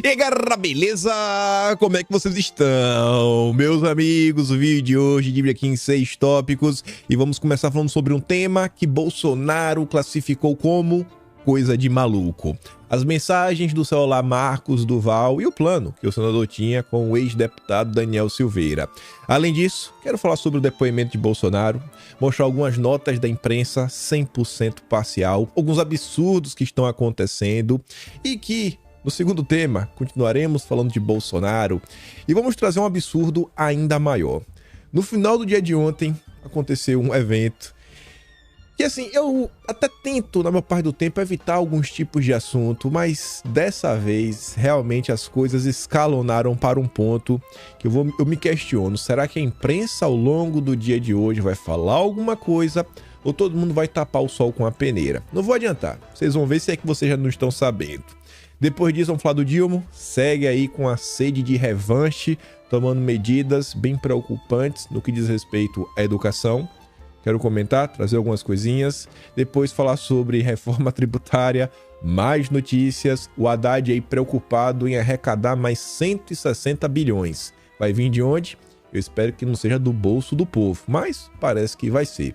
E aí, galera, beleza? Como é que vocês estão? Meus amigos, o vídeo de hoje divide aqui em 6 tópicos e vamos começar falando sobre um tema que Bolsonaro classificou como coisa de maluco. As mensagens do celular Marcos Duval e o plano que o senador tinha com o ex-deputado Daniel Silveira. Além disso, quero falar sobre o depoimento de Bolsonaro, mostrar algumas notas da imprensa 100% parcial, alguns absurdos que estão acontecendo e que, no segundo tema, continuaremos falando de Bolsonaro e vamos trazer um absurdo ainda maior. No final do dia de ontem, aconteceu um evento que, assim, eu até tento, na maior parte do tempo, evitar alguns tipos de assunto, mas dessa vez, realmente, as coisas escalonaram para um ponto que eu me questiono. Será que a imprensa, ao longo do dia de hoje, vai falar alguma coisa ou todo mundo vai tapar o sol com a peneira? Não vou adiantar, vocês vão ver se é que vocês já não estão sabendo. Depois disso, vamos falar do Dilma, segue aí com a sede de revanche, tomando medidas bem preocupantes no que diz respeito à educação. Quero comentar, trazer algumas coisinhas, depois falar sobre reforma tributária, mais notícias, o Haddad aí preocupado em arrecadar mais 160 bilhões. Vai vir de onde? Eu espero que não seja do bolso do povo, mas parece que vai ser.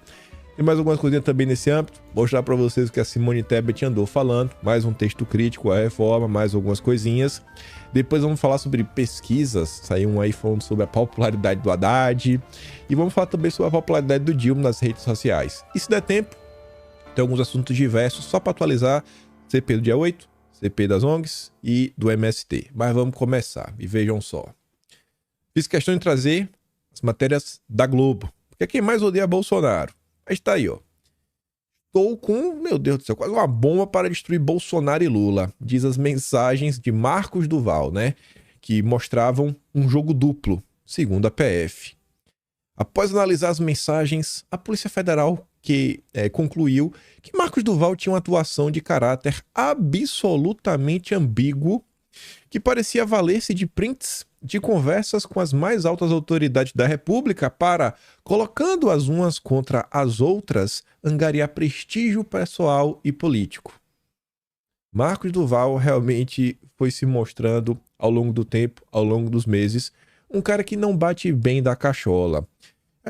Tem mais algumas coisinhas também nesse âmbito, mostrar para vocês o que a Simone Tebet andou falando, mais um texto crítico à reforma, mais algumas coisinhas. Depois vamos falar sobre pesquisas, saiu um aí falando sobre a popularidade do Haddad, e vamos falar também sobre a popularidade do Dilma nas redes sociais. E se der tempo, tem alguns assuntos diversos, só para atualizar, CP do dia 8, CP das ONGs e do MST. Mas vamos começar, e vejam só. Fiz questão de trazer as matérias da Globo, porque quem mais odeia é Bolsonaro. Mas tá aí, ó. Estou com, meu Deus do céu, quase uma bomba para destruir Bolsonaro e Lula. Diz as mensagens de Marcos Duval, né? Que mostravam um jogo duplo, segundo a PF. Após analisar as mensagens, a Polícia Federal concluiu que Marcos Duval tinha uma atuação de caráter absolutamente ambíguo, que parecia valer-se de prints de conversas com as mais altas autoridades da República para, colocando as umas contra as outras, angariar prestígio pessoal e político. Marcos Duval realmente foi se mostrando, ao longo do tempo, ao longo dos meses, um cara que não bate bem da cachola.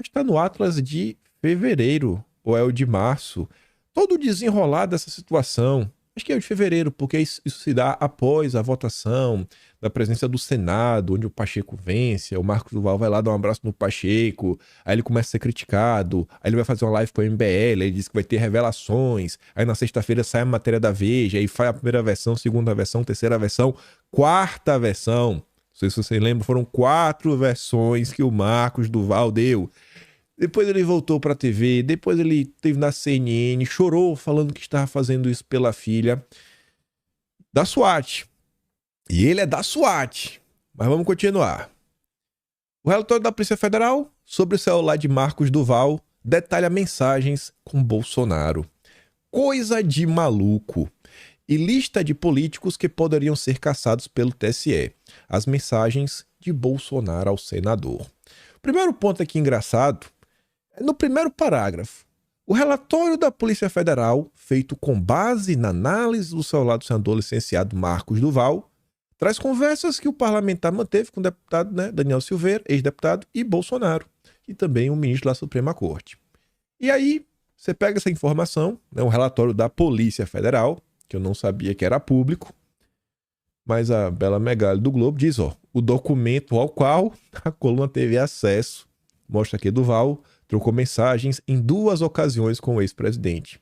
Está no Atlas de fevereiro, ou é o de março, todo o desenrolar dessa situação. Acho que é o de fevereiro, porque isso se dá após a votação da presença do Senado, onde o Pacheco vence, o Marcos Duval vai lá dar um abraço no Pacheco, aí ele começa a ser criticado, aí ele vai fazer uma live com o MBL, ele diz que vai ter revelações, aí na sexta-feira sai a matéria da Veja, aí faz a primeira versão, segunda versão, terceira versão, quarta versão. Não sei se você lembra, foram 4 versões que o Marcos Duval deu. Depois ele voltou para a TV, depois ele esteve na CNN, chorou falando que estava fazendo isso pela filha da SWAT. E ele é da SWAT. Mas vamos continuar. O relatório da Polícia Federal sobre o celular de Marcos Duval detalha mensagens com Bolsonaro. Coisa de maluco. E lista de políticos que poderiam ser caçados pelo TSE. As mensagens de Bolsonaro ao senador. O primeiro ponto aqui engraçado é no primeiro parágrafo. O relatório da Polícia Federal, feito com base na análise do celular do senador licenciado Marcos Duval, traz conversas que o parlamentar manteve com o deputado, Daniel Silveira, ex-deputado, e Bolsonaro, e também o ministro da Suprema Corte. E aí, você pega essa informação, um relatório da Polícia Federal, que eu não sabia que era público, mas a Bela Megali do Globo diz, o documento ao qual a coluna teve acesso, mostra que Duval trocou mensagens em 2 ocasiões com o ex-presidente.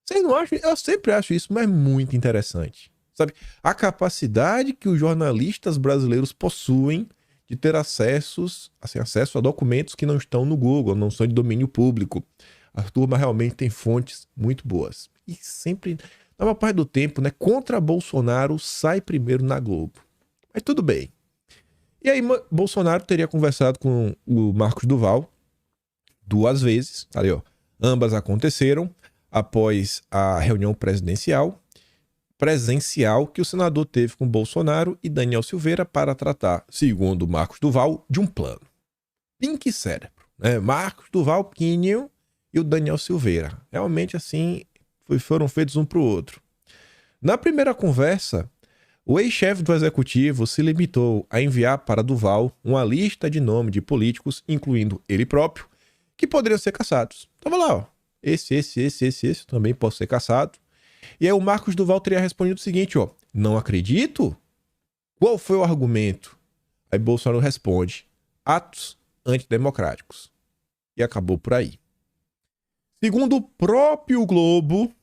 Vocês não acham? Eu sempre acho isso, mas é muito interessante. Sabe? A capacidade que os jornalistas brasileiros possuem de ter acesso a documentos que não estão no Google, não são de domínio público. A turma realmente tem fontes muito boas. E sempre, na maior parte do tempo, contra Bolsonaro sai primeiro na Globo. Mas tudo bem. E aí, Bolsonaro teria conversado com o Marcos Duval 2 vezes, ali, ambas aconteceram após a reunião presencial que o senador teve com Bolsonaro e Daniel Silveira para tratar, segundo Marcos Duval, de um plano. Pink cérebro, Marcos Duval, pequenininho, e o Daniel Silveira. Realmente, assim, foram feitos um para o outro. Na primeira conversa, O ex-chefe do executivo se limitou a enviar para Duval uma lista de nomes de políticos, incluindo ele próprio, que poderiam ser caçados. Tava lá, ó. Esse também pode ser caçado. E aí o Marcos Duval teria respondido o seguinte, ó. Não acredito? Qual foi o argumento? Aí Bolsonaro responde. Atos antidemocráticos. E acabou por aí. Segundo o próprio Globo,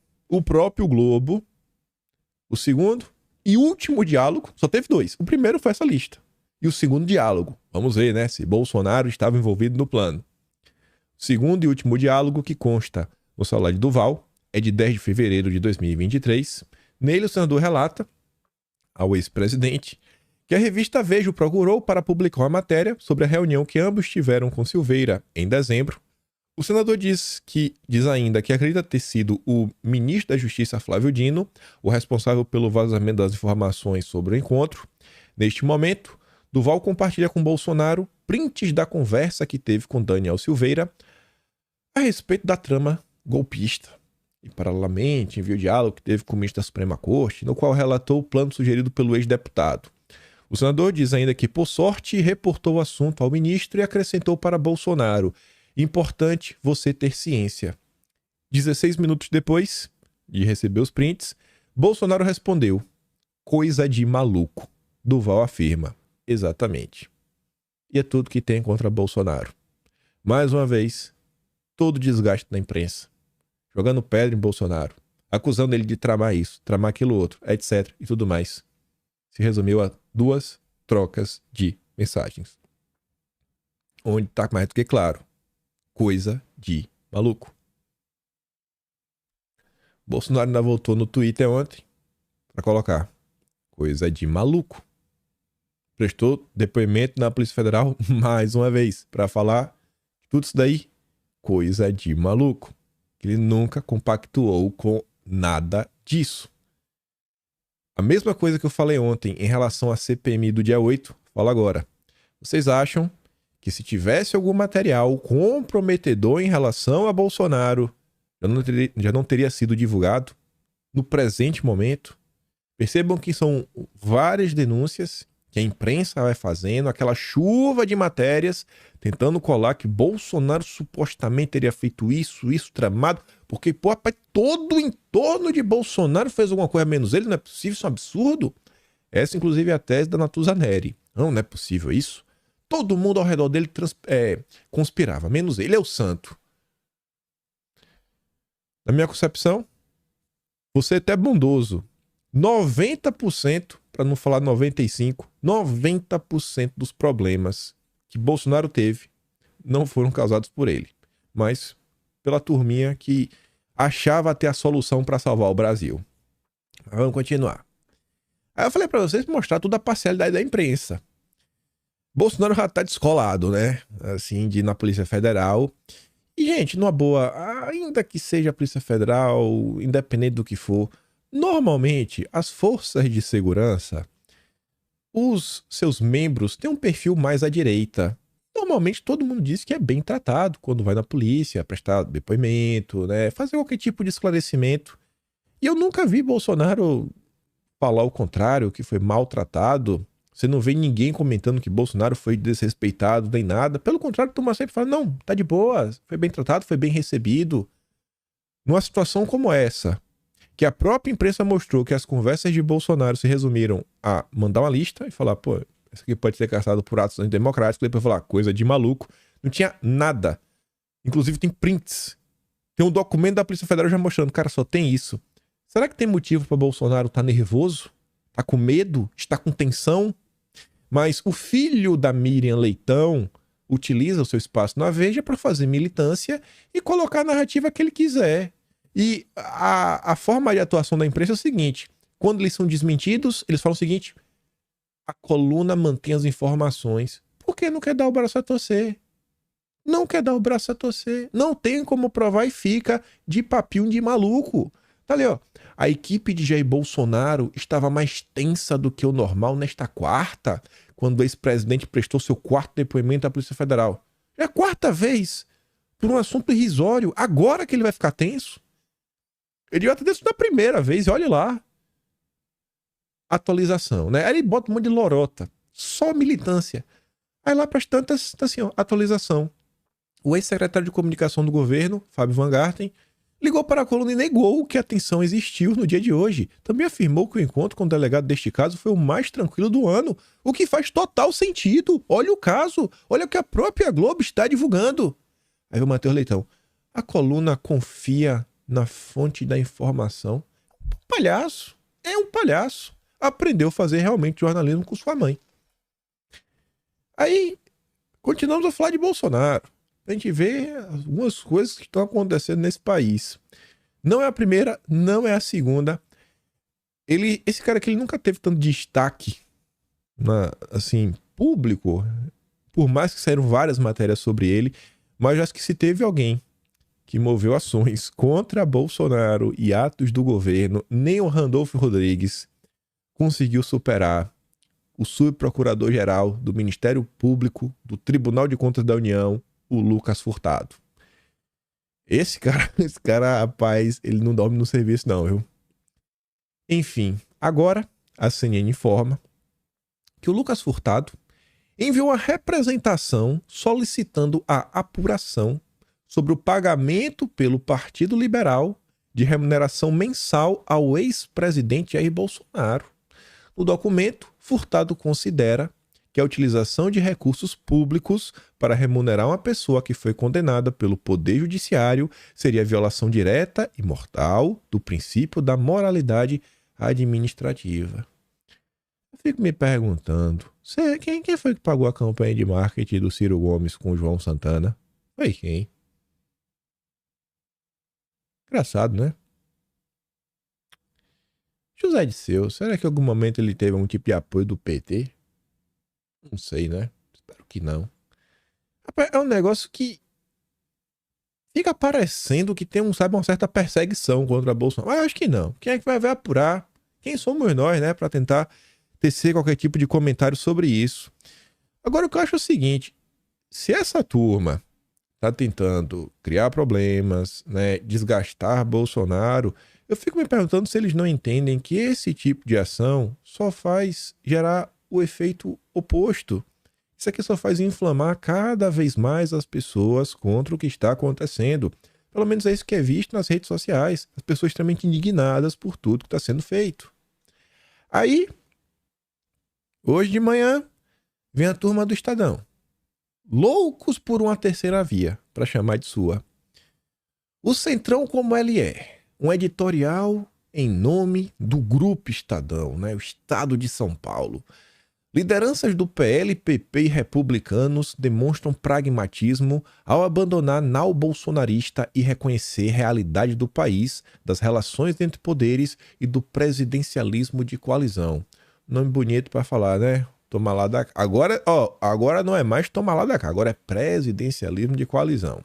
o segundo e último diálogo, só teve 2. O primeiro foi essa lista. E o segundo diálogo, vamos ver, né, se Bolsonaro estava envolvido no plano. O segundo e último diálogo, que consta no celular de Duval, é de 10 de fevereiro de 2023. Nele, o senador relata ao ex-presidente que a revista Veja o procurou para publicar uma matéria sobre a reunião que ambos tiveram com Silveira em dezembro. O senador diz ainda que acredita ter sido o ministro da Justiça, Flávio Dino, o responsável pelo vazamento das informações sobre o encontro. Neste momento, Duval compartilha com Bolsonaro prints da conversa que teve com Daniel Silveira a respeito da trama golpista. E, paralelamente, enviou o diálogo que teve com o ministro da Suprema Corte, no qual relatou o plano sugerido pelo ex-deputado. O senador diz ainda que, por sorte, reportou o assunto ao ministro e acrescentou para Bolsonaro: importante você ter ciência. 16 minutos depois de receber os prints, Bolsonaro respondeu: coisa de maluco. Duval afirma: exatamente. E é tudo que tem contra Bolsonaro. Mais uma vez, todo o desgaste da imprensa, jogando pedra em Bolsonaro, acusando ele de tramar isso, tramar aquilo outro, etc. e tudo mais. Se resumiu a 2 trocas de mensagens. Onde está mais do que claro: coisa de maluco. Bolsonaro ainda voltou no Twitter ontem para colocar: coisa de maluco. Prestou depoimento na Polícia Federal mais uma vez para falar tudo isso daí, coisa de maluco. Ele nunca compactuou com nada disso. A mesma coisa que eu falei ontem em relação à CPMI do dia 8, falo agora. Vocês acham que se tivesse algum material comprometedor em relação a Bolsonaro, já não teria sido divulgado no presente momento? Percebam que são várias denúncias que a imprensa vai fazendo, aquela chuva de matérias, tentando colar que Bolsonaro supostamente teria feito isso tramado, porque, pô, rapaz, todo o entorno de Bolsonaro fez alguma coisa menos ele, não é possível, isso é um absurdo. Essa, inclusive, é a tese da Natuza Neri. Não é possível isso. Todo mundo ao redor dele conspirava, menos ele, é o santo. Na minha concepção, você é até bondoso. 90%, para não falar 95%, 90% dos problemas que Bolsonaro teve não foram causados por ele, mas pela turminha que achava ter a solução para salvar o Brasil. Mas vamos continuar. Aí eu falei para vocês mostrar toda a parcialidade da imprensa. Bolsonaro já tá descolado, né? Assim, de ir na Polícia Federal. E, gente, numa boa, ainda que seja a Polícia Federal, independente do que for, normalmente as forças de segurança, os seus membros têm um perfil mais à direita. Normalmente todo mundo diz que é bem tratado quando vai na polícia, prestar depoimento, né? Fazer qualquer tipo de esclarecimento. E eu nunca vi Bolsonaro falar o contrário, que foi maltratado. Você não vê ninguém comentando que Bolsonaro foi desrespeitado nem nada. Pelo contrário, tu sempre fala: não, tá de boa, foi bem tratado, foi bem recebido. Numa situação como essa, que a própria imprensa mostrou que as conversas de Bolsonaro se resumiram a mandar uma lista e falar: pô, isso aqui pode ser caçado por atos antidemocráticos, depois falar coisa de maluco. Não tinha nada. Inclusive tem prints. Tem um documento da Polícia Federal já mostrando: cara, só tem isso. Será que tem motivo para Bolsonaro estar nervoso? Tá com medo? Está com tensão? Mas o filho da Miriam Leitão utiliza o seu espaço na Veja para fazer militância e colocar a narrativa que ele quiser. E a forma de atuação da imprensa é o seguinte: quando eles são desmentidos, eles falam o seguinte: a coluna mantém as informações. Porque não quer dar o braço a torcer. Não quer dar o braço a torcer. Não tem como provar e fica de papinho de maluco. Tá ali, ó. A equipe de Jair Bolsonaro estava mais tensa do que o normal nesta quarta, quando o ex-presidente prestou seu 4º depoimento à Polícia Federal. É a 4ª vez, por um assunto irrisório. Agora que ele vai ficar tenso? Ele já tá dentro da primeira vez, e olha lá. atualização, né? Aí ele bota um monte de lorota, só militância. Aí lá para as tantas, tá assim, ó, atualização. O ex-secretário de comunicação do governo, Fábio Van Garten, ligou para a coluna e negou que a tensão existiu no dia de hoje. Também afirmou que o encontro com o delegado deste caso foi o mais tranquilo do ano, o que faz total sentido. Olha o caso, olha o que a própria Globo está divulgando. Aí o Matheus Leitão, a coluna confia na fonte da informação. Palhaço, é um palhaço. Aprendeu a fazer realmente jornalismo com sua mãe. Aí, continuamos a falar de Bolsonaro. A gente vê algumas coisas que estão acontecendo nesse país. Não é a primeira, não é a segunda. Esse cara aqui, ele nunca teve tanto destaque, assim, público, por mais que saíram várias matérias sobre ele, mas acho que se teve alguém que moveu ações contra Bolsonaro e atos do governo, nem o Randolfo Rodrigues conseguiu superar o subprocurador-geral do Ministério Público do Tribunal de Contas da União, o Lucas Furtado. Esse cara, rapaz, ele não dorme no serviço não, viu? Enfim, agora a CNN informa que o Lucas Furtado enviou uma representação solicitando a apuração sobre o pagamento pelo Partido Liberal de remuneração mensal ao ex-presidente Jair Bolsonaro. No documento, Furtado considera que a utilização de recursos públicos para remunerar uma pessoa que foi condenada pelo Poder Judiciário seria violação direta e mortal do princípio da moralidade administrativa. Eu fico me perguntando, quem foi que pagou a campanha de marketing do Ciro Gomes com o João Santana? Foi quem? Engraçado, né? José Dirceu, será que em algum momento ele teve algum tipo de apoio do PT? Não sei, né? Espero que não. É um negócio que fica parecendo que tem uma certa perseguição contra Bolsonaro. Mas eu acho que não. Quem é que vai apurar? Quem somos nós, né? Para tentar tecer qualquer tipo de comentário sobre isso. Agora, o que eu acho é o seguinte. Se essa turma tá tentando criar problemas, né? Desgastar Bolsonaro, eu fico me perguntando se eles não entendem que esse tipo de ação só faz gerar o efeito oposto. Isso aqui só faz inflamar cada vez mais as pessoas contra o que está acontecendo. Pelo menos é isso que é visto nas redes sociais. As pessoas extremamente indignadas por tudo que está sendo feito. Aí, hoje de manhã, vem a turma do Estadão. Loucos por uma terceira via, para chamar de sua. O Centrão como ele é. Um editorial em nome do Grupo Estadão, né? O Estado de São Paulo. Lideranças do PL, PP e republicanos demonstram pragmatismo ao abandonar nao bolsonarista e reconhecer a realidade do país, das relações entre poderes e do presidencialismo de coalizão. Nome bonito para falar, né? Toma lá da cá. Agora não é mais toma lá da cá, agora é presidencialismo de coalizão.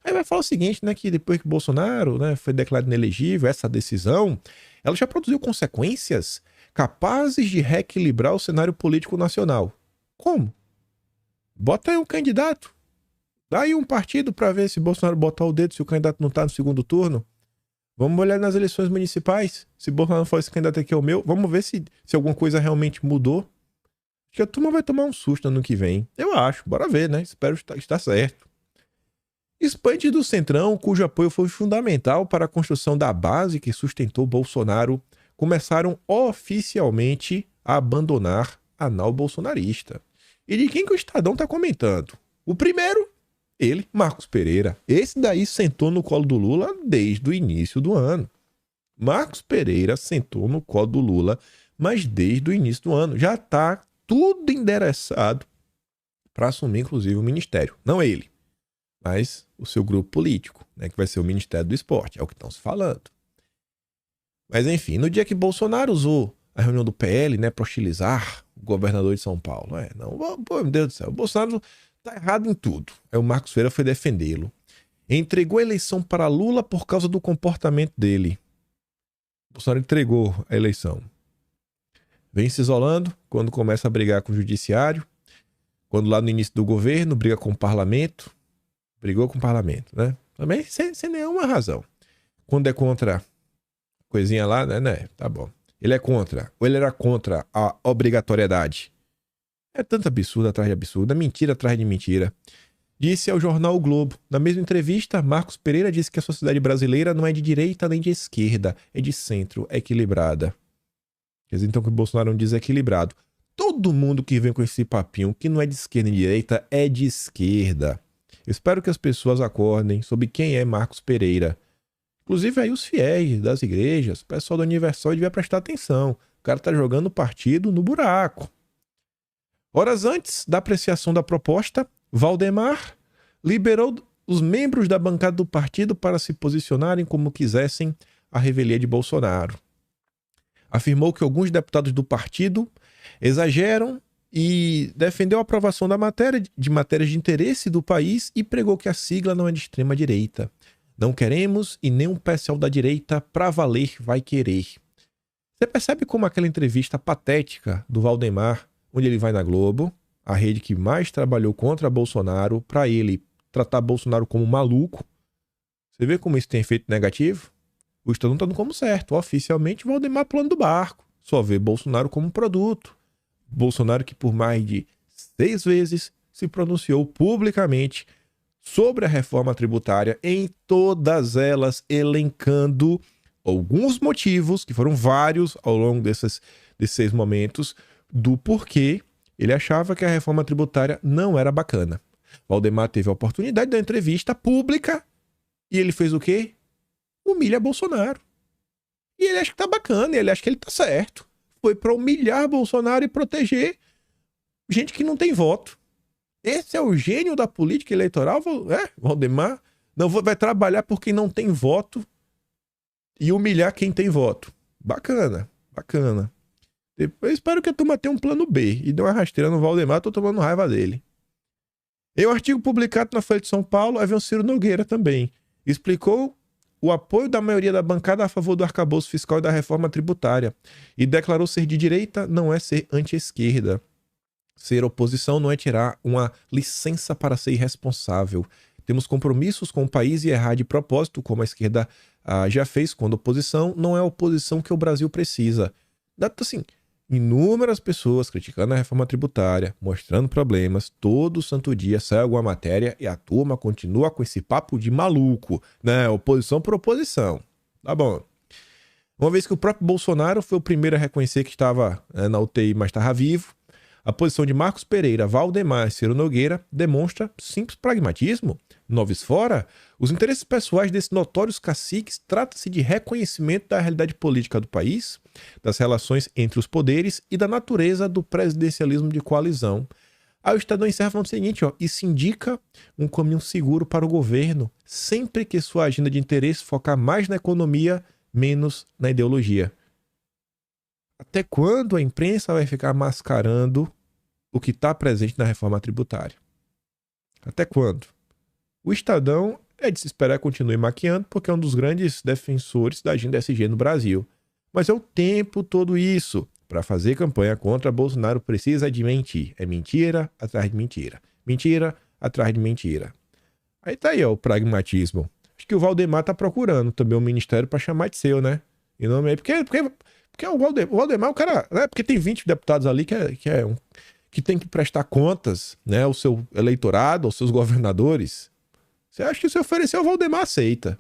Aí vai falar o seguinte, né, que depois que Bolsonaro, né, foi declarado inelegível, essa decisão, ela já produziu consequências capazes de reequilibrar o cenário político nacional. Como? Bota aí um candidato. Dá aí um partido para ver se Bolsonaro botar o dedo se o candidato não tá no segundo turno. Vamos olhar nas eleições municipais. Se Bolsonaro for esse candidato aqui é o meu, vamos ver se alguma coisa realmente mudou. Acho que a turma vai tomar um susto ano que vem. Eu acho. Bora ver, né? Espero estar certo. Expantes do Centrão, cujo apoio foi fundamental para a construção da base que sustentou Bolsonaro, começaram oficialmente a abandonar a nau bolsonarista. E de quem que o Estadão está comentando? O primeiro, ele, Marcos Pereira. Esse daí sentou no colo do Lula desde o início do ano. Marcos Pereira sentou no colo do Lula, mas desde o início do ano. Já está tudo endereçado para assumir, inclusive, o ministério. Não ele, mas o seu grupo político, né, que vai ser o Ministério do Esporte. É o que estão se falando. Mas enfim, no dia que Bolsonaro usou a reunião do PL, né, para hostilizar o governador de São Paulo, meu Deus do céu, o Bolsonaro tá errado em tudo. Aí o Marcos Ferreira foi defendê-lo. Entregou a eleição para Lula por causa do comportamento dele. O Bolsonaro entregou a eleição. Vem se isolando quando começa a brigar com o judiciário, quando lá no início do governo briga com o parlamento, brigou com o parlamento, né? Também sem nenhuma razão. Quando é contra coisinha lá, né? Tá bom. Ele é contra, ou ele era contra a obrigatoriedade? É tanto absurdo atrás de absurdo, mentira atrás de mentira. Disse ao jornal o Globo. Na mesma entrevista, Marcos Pereira disse que a sociedade brasileira não é de direita nem de esquerda, é de centro, é equilibrada. Quer dizer, então, que o Bolsonaro é um desequilibrado. Todo mundo que vem com esse papinho, que não é de esquerda nem de direita, é de esquerda. Eu espero que as pessoas acordem sobre quem é Marcos Pereira. Inclusive aí os fiéis das igrejas, o pessoal do Universal devia prestar atenção. O cara tá jogando o partido no buraco. Horas antes da apreciação da proposta, Valdemar liberou os membros da bancada do partido para se posicionarem como quisessem à revelia de Bolsonaro. Afirmou que alguns deputados do partido exageram e defendeu a aprovação da matérias de interesse do país e pregou que a sigla não é de extrema direita. Não queremos e nem um pessoal da direita pra valer vai querer. Você percebe como aquela entrevista patética do Valdemar, onde ele vai na Globo, a rede que mais trabalhou contra Bolsonaro, para ele tratar Bolsonaro como maluco. Você vê como isso tem efeito negativo? O Estado não está dando como certo. Oficialmente, Valdemar pulando do barco. Só vê Bolsonaro como produto. Bolsonaro que por mais de 6 vezes se pronunciou publicamente sobre a reforma tributária, em todas elas elencando alguns motivos, que foram vários ao longo desses 6 momentos, do porquê ele achava que a reforma tributária não era bacana. Valdemar teve a oportunidade da entrevista pública e ele fez o quê? Humilha Bolsonaro. E ele acha que tá bacana, ele acha que ele tá certo. Foi para humilhar Bolsonaro e proteger gente que não tem voto. Esse é o gênio da política eleitoral, Valdemar. Não vai trabalhar por quem não tem voto e humilhar quem tem voto. Bacana, bacana. Eu espero que a turma tenha um plano B e dê uma rasteira no Valdemar, tô tomando raiva dele. Em um artigo publicado na Folha de São Paulo, havia um Ciro Nogueira também. Explicou o apoio da maioria da bancada a favor do arcabouço fiscal e da reforma tributária e declarou ser de direita não é ser anti-esquerda. Ser oposição não é tirar uma licença para ser irresponsável. Temos compromissos com o país e errar de propósito, como a esquerda já fez quando oposição, não é a oposição que o Brasil precisa. Assim, inúmeras pessoas criticando a reforma tributária, mostrando problemas, todo santo dia sai alguma matéria e a turma continua com esse papo de maluco, né? Oposição por oposição. Tá bom. Uma vez que o próprio Bolsonaro foi o primeiro a reconhecer que estava na UTI, mas estava vivo, a posição de Marcos Pereira, Valdemar e Ciro Nogueira demonstra simples pragmatismo. Noves fora, os interesses pessoais desses notórios caciques trata-se de reconhecimento da realidade política do país, das relações entre os poderes e da natureza do presidencialismo de coalizão. Aí o Estadão encerra falando o seguinte, isso indica um caminho seguro para o governo, sempre que sua agenda de interesse focar mais na economia, menos na ideologia. Até quando a imprensa vai ficar mascarando o que está presente na reforma tributária? Até quando? O Estadão é de se esperar que continue maquiando, porque é um dos grandes defensores da agenda SG no Brasil. Mas é o tempo todo isso. Para fazer campanha contra Bolsonaro precisa de mentir. É mentira atrás de mentira. Mentira atrás de mentira. Aí tá aí, o pragmatismo. Acho que o Valdemar tá procurando também um ministério para chamar de seu, né? E não é porque o Valdemar, o cara, né? Porque tem 20 deputados ali que tem que prestar contas, né, ao seu eleitorado, aos seus governadores. Você acha que se oferecer o Valdemar aceita?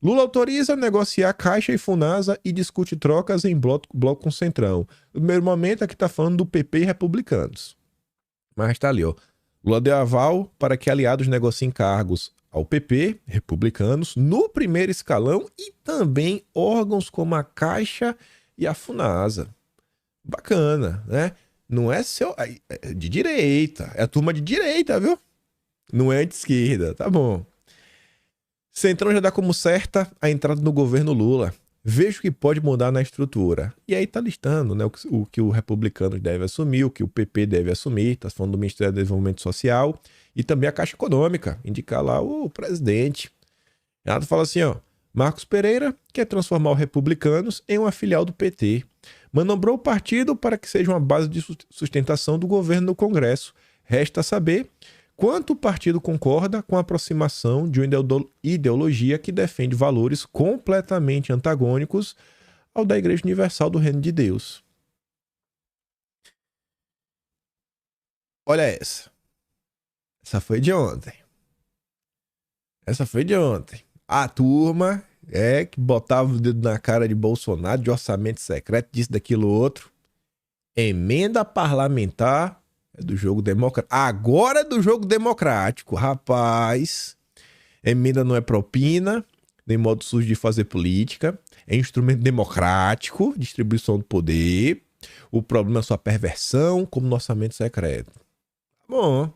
Lula autoriza negociar Caixa e Funasa e discute trocas em bloco com o Centrão. No primeiro momento aqui tá falando do PP e republicanos. Mas tá ali, Lula deu aval para que aliados negociem cargos ao PP, republicanos, no primeiro escalão e também órgãos como a Caixa e a Funasa. Bacana, né? Não é de direita, é a turma de direita, viu? Não é de esquerda, tá bom. Centrão já dá como certa a entrada no governo Lula. Veja o que pode mudar na estrutura. E aí tá listando, né, o que o republicano deve assumir, o que o PP deve assumir, tá falando do Ministério do Desenvolvimento Social e também a Caixa Econômica, indicar lá o presidente. Renato fala assim, Marcos Pereira quer transformar os republicanos em uma filial do PT. Manobrou o partido para que seja uma base de sustentação do governo no Congresso. Resta saber quanto o partido concorda com a aproximação de uma ideologia que defende valores completamente antagônicos ao da Igreja Universal do Reino de Deus. Olha essa. Essa foi de ontem. Essa foi de ontem. A turma que botava o dedo na cara de Bolsonaro, de orçamento secreto, disso, daquilo, outro. Emenda parlamentar do jogo democrático. Agora é do jogo democrático, rapaz. Emenda não é propina, nem modo sujo de fazer política. É instrumento democrático, distribuição do poder. O problema é sua perversão, como no orçamento secreto. Bom,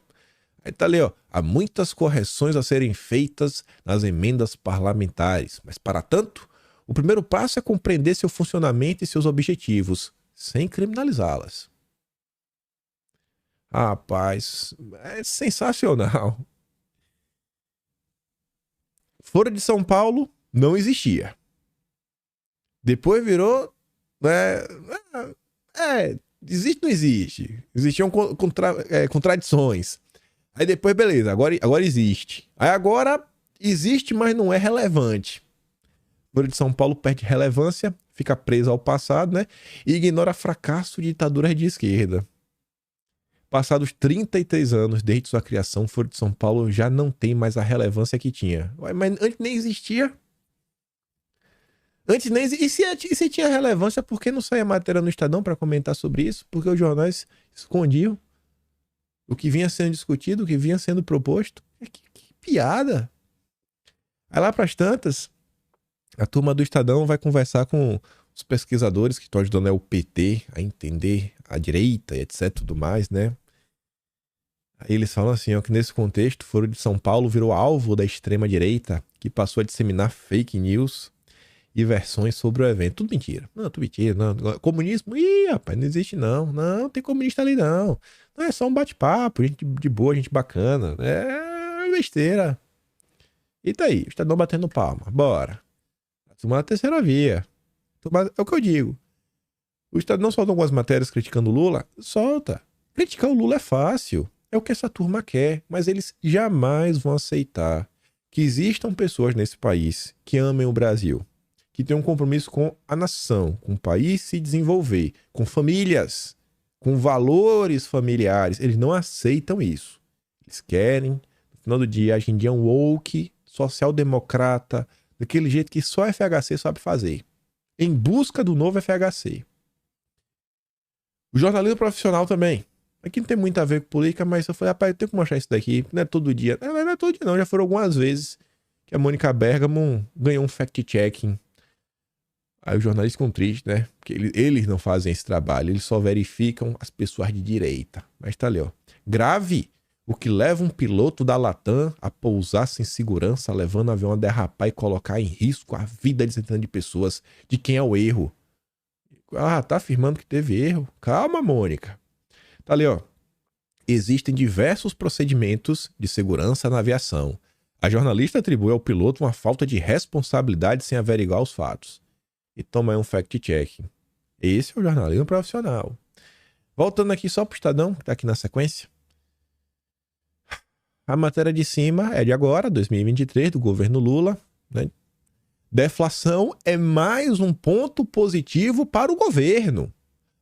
aí tá ali, ó. Há muitas correções a serem feitas nas emendas parlamentares. Mas, para tanto, o primeiro passo é compreender seu funcionamento e seus objetivos, sem criminalizá-las. Rapaz, é sensacional. Fora de São Paulo, não existia. Depois virou... existe ou não existe? Existiam contradições. Aí depois, beleza, agora existe. Aí agora existe, mas não é relevante. Fora de São Paulo perde relevância, fica preso ao passado, né? E ignora fracasso de ditaduras de esquerda. Passados 33 anos desde sua criação, Fora de São Paulo já não tem mais a relevância que tinha. Mas antes nem existia. Antes nem existia. E se tinha relevância, por que não saía matéria no Estadão para comentar sobre isso? Porque os jornais escondiam o que vinha sendo discutido, o que vinha sendo proposto. Que piada. Aí lá pras tantas, a turma do Estadão vai conversar com os pesquisadores que estão ajudando o PT a entender a direita e etc, tudo mais, né? Aí eles falam assim, ó, que nesse contexto, Foro de São Paulo virou alvo da extrema-direita, que passou a disseminar fake news e versões sobre o evento. Tudo mentira. Não, tudo mentira. Não. Comunismo? Ih, rapaz, não existe não. Não tem comunista ali não. Não, é só um bate-papo, gente de boa, gente bacana. É besteira. E tá aí, o Estadão batendo palma. Bora. Tomar a terceira via. É o que eu digo. O Estadão solta algumas matérias criticando o Lula? Solta. Criticar o Lula é fácil. É o que essa turma quer. Mas eles jamais vão aceitar que existam pessoas nesse país que amem o Brasil, que tenham um compromisso com a nação, com o país se desenvolver, com famílias, com valores familiares. Eles não aceitam isso. Eles querem, no final do dia, hoje em dia, um woke, social-democrata, daquele jeito que só a FHC sabe fazer. Em busca do novo FHC. O jornalismo profissional também. Aqui não tem muito a ver com política, mas eu falei, rapaz, eu tenho que mostrar isso daqui. Não é todo dia. Não é todo dia não, já foram algumas vezes que a Mônica Bergamo ganhou um fact-checking. Aí os jornalistas ficam tristes, né? Porque eles não fazem esse trabalho, eles só verificam as pessoas de direita. Mas tá ali, ó. Grave o que leva um piloto da Latam a pousar sem segurança, levando o avião a derrapar e colocar em risco a vida de centenas de pessoas. De quem é o erro? Ah, tá afirmando que teve erro? Calma, Mônica. Tá ali, ó. Existem diversos procedimentos de segurança na aviação. A jornalista atribui ao piloto uma falta de responsabilidade sem averiguar os fatos. E toma aí um fact-checking. Esse é o jornalismo profissional. Voltando aqui só pro Estadão, que tá aqui na sequência. A matéria de cima é de agora, 2023, do governo Lula, né? Deflação é mais um ponto positivo para o governo.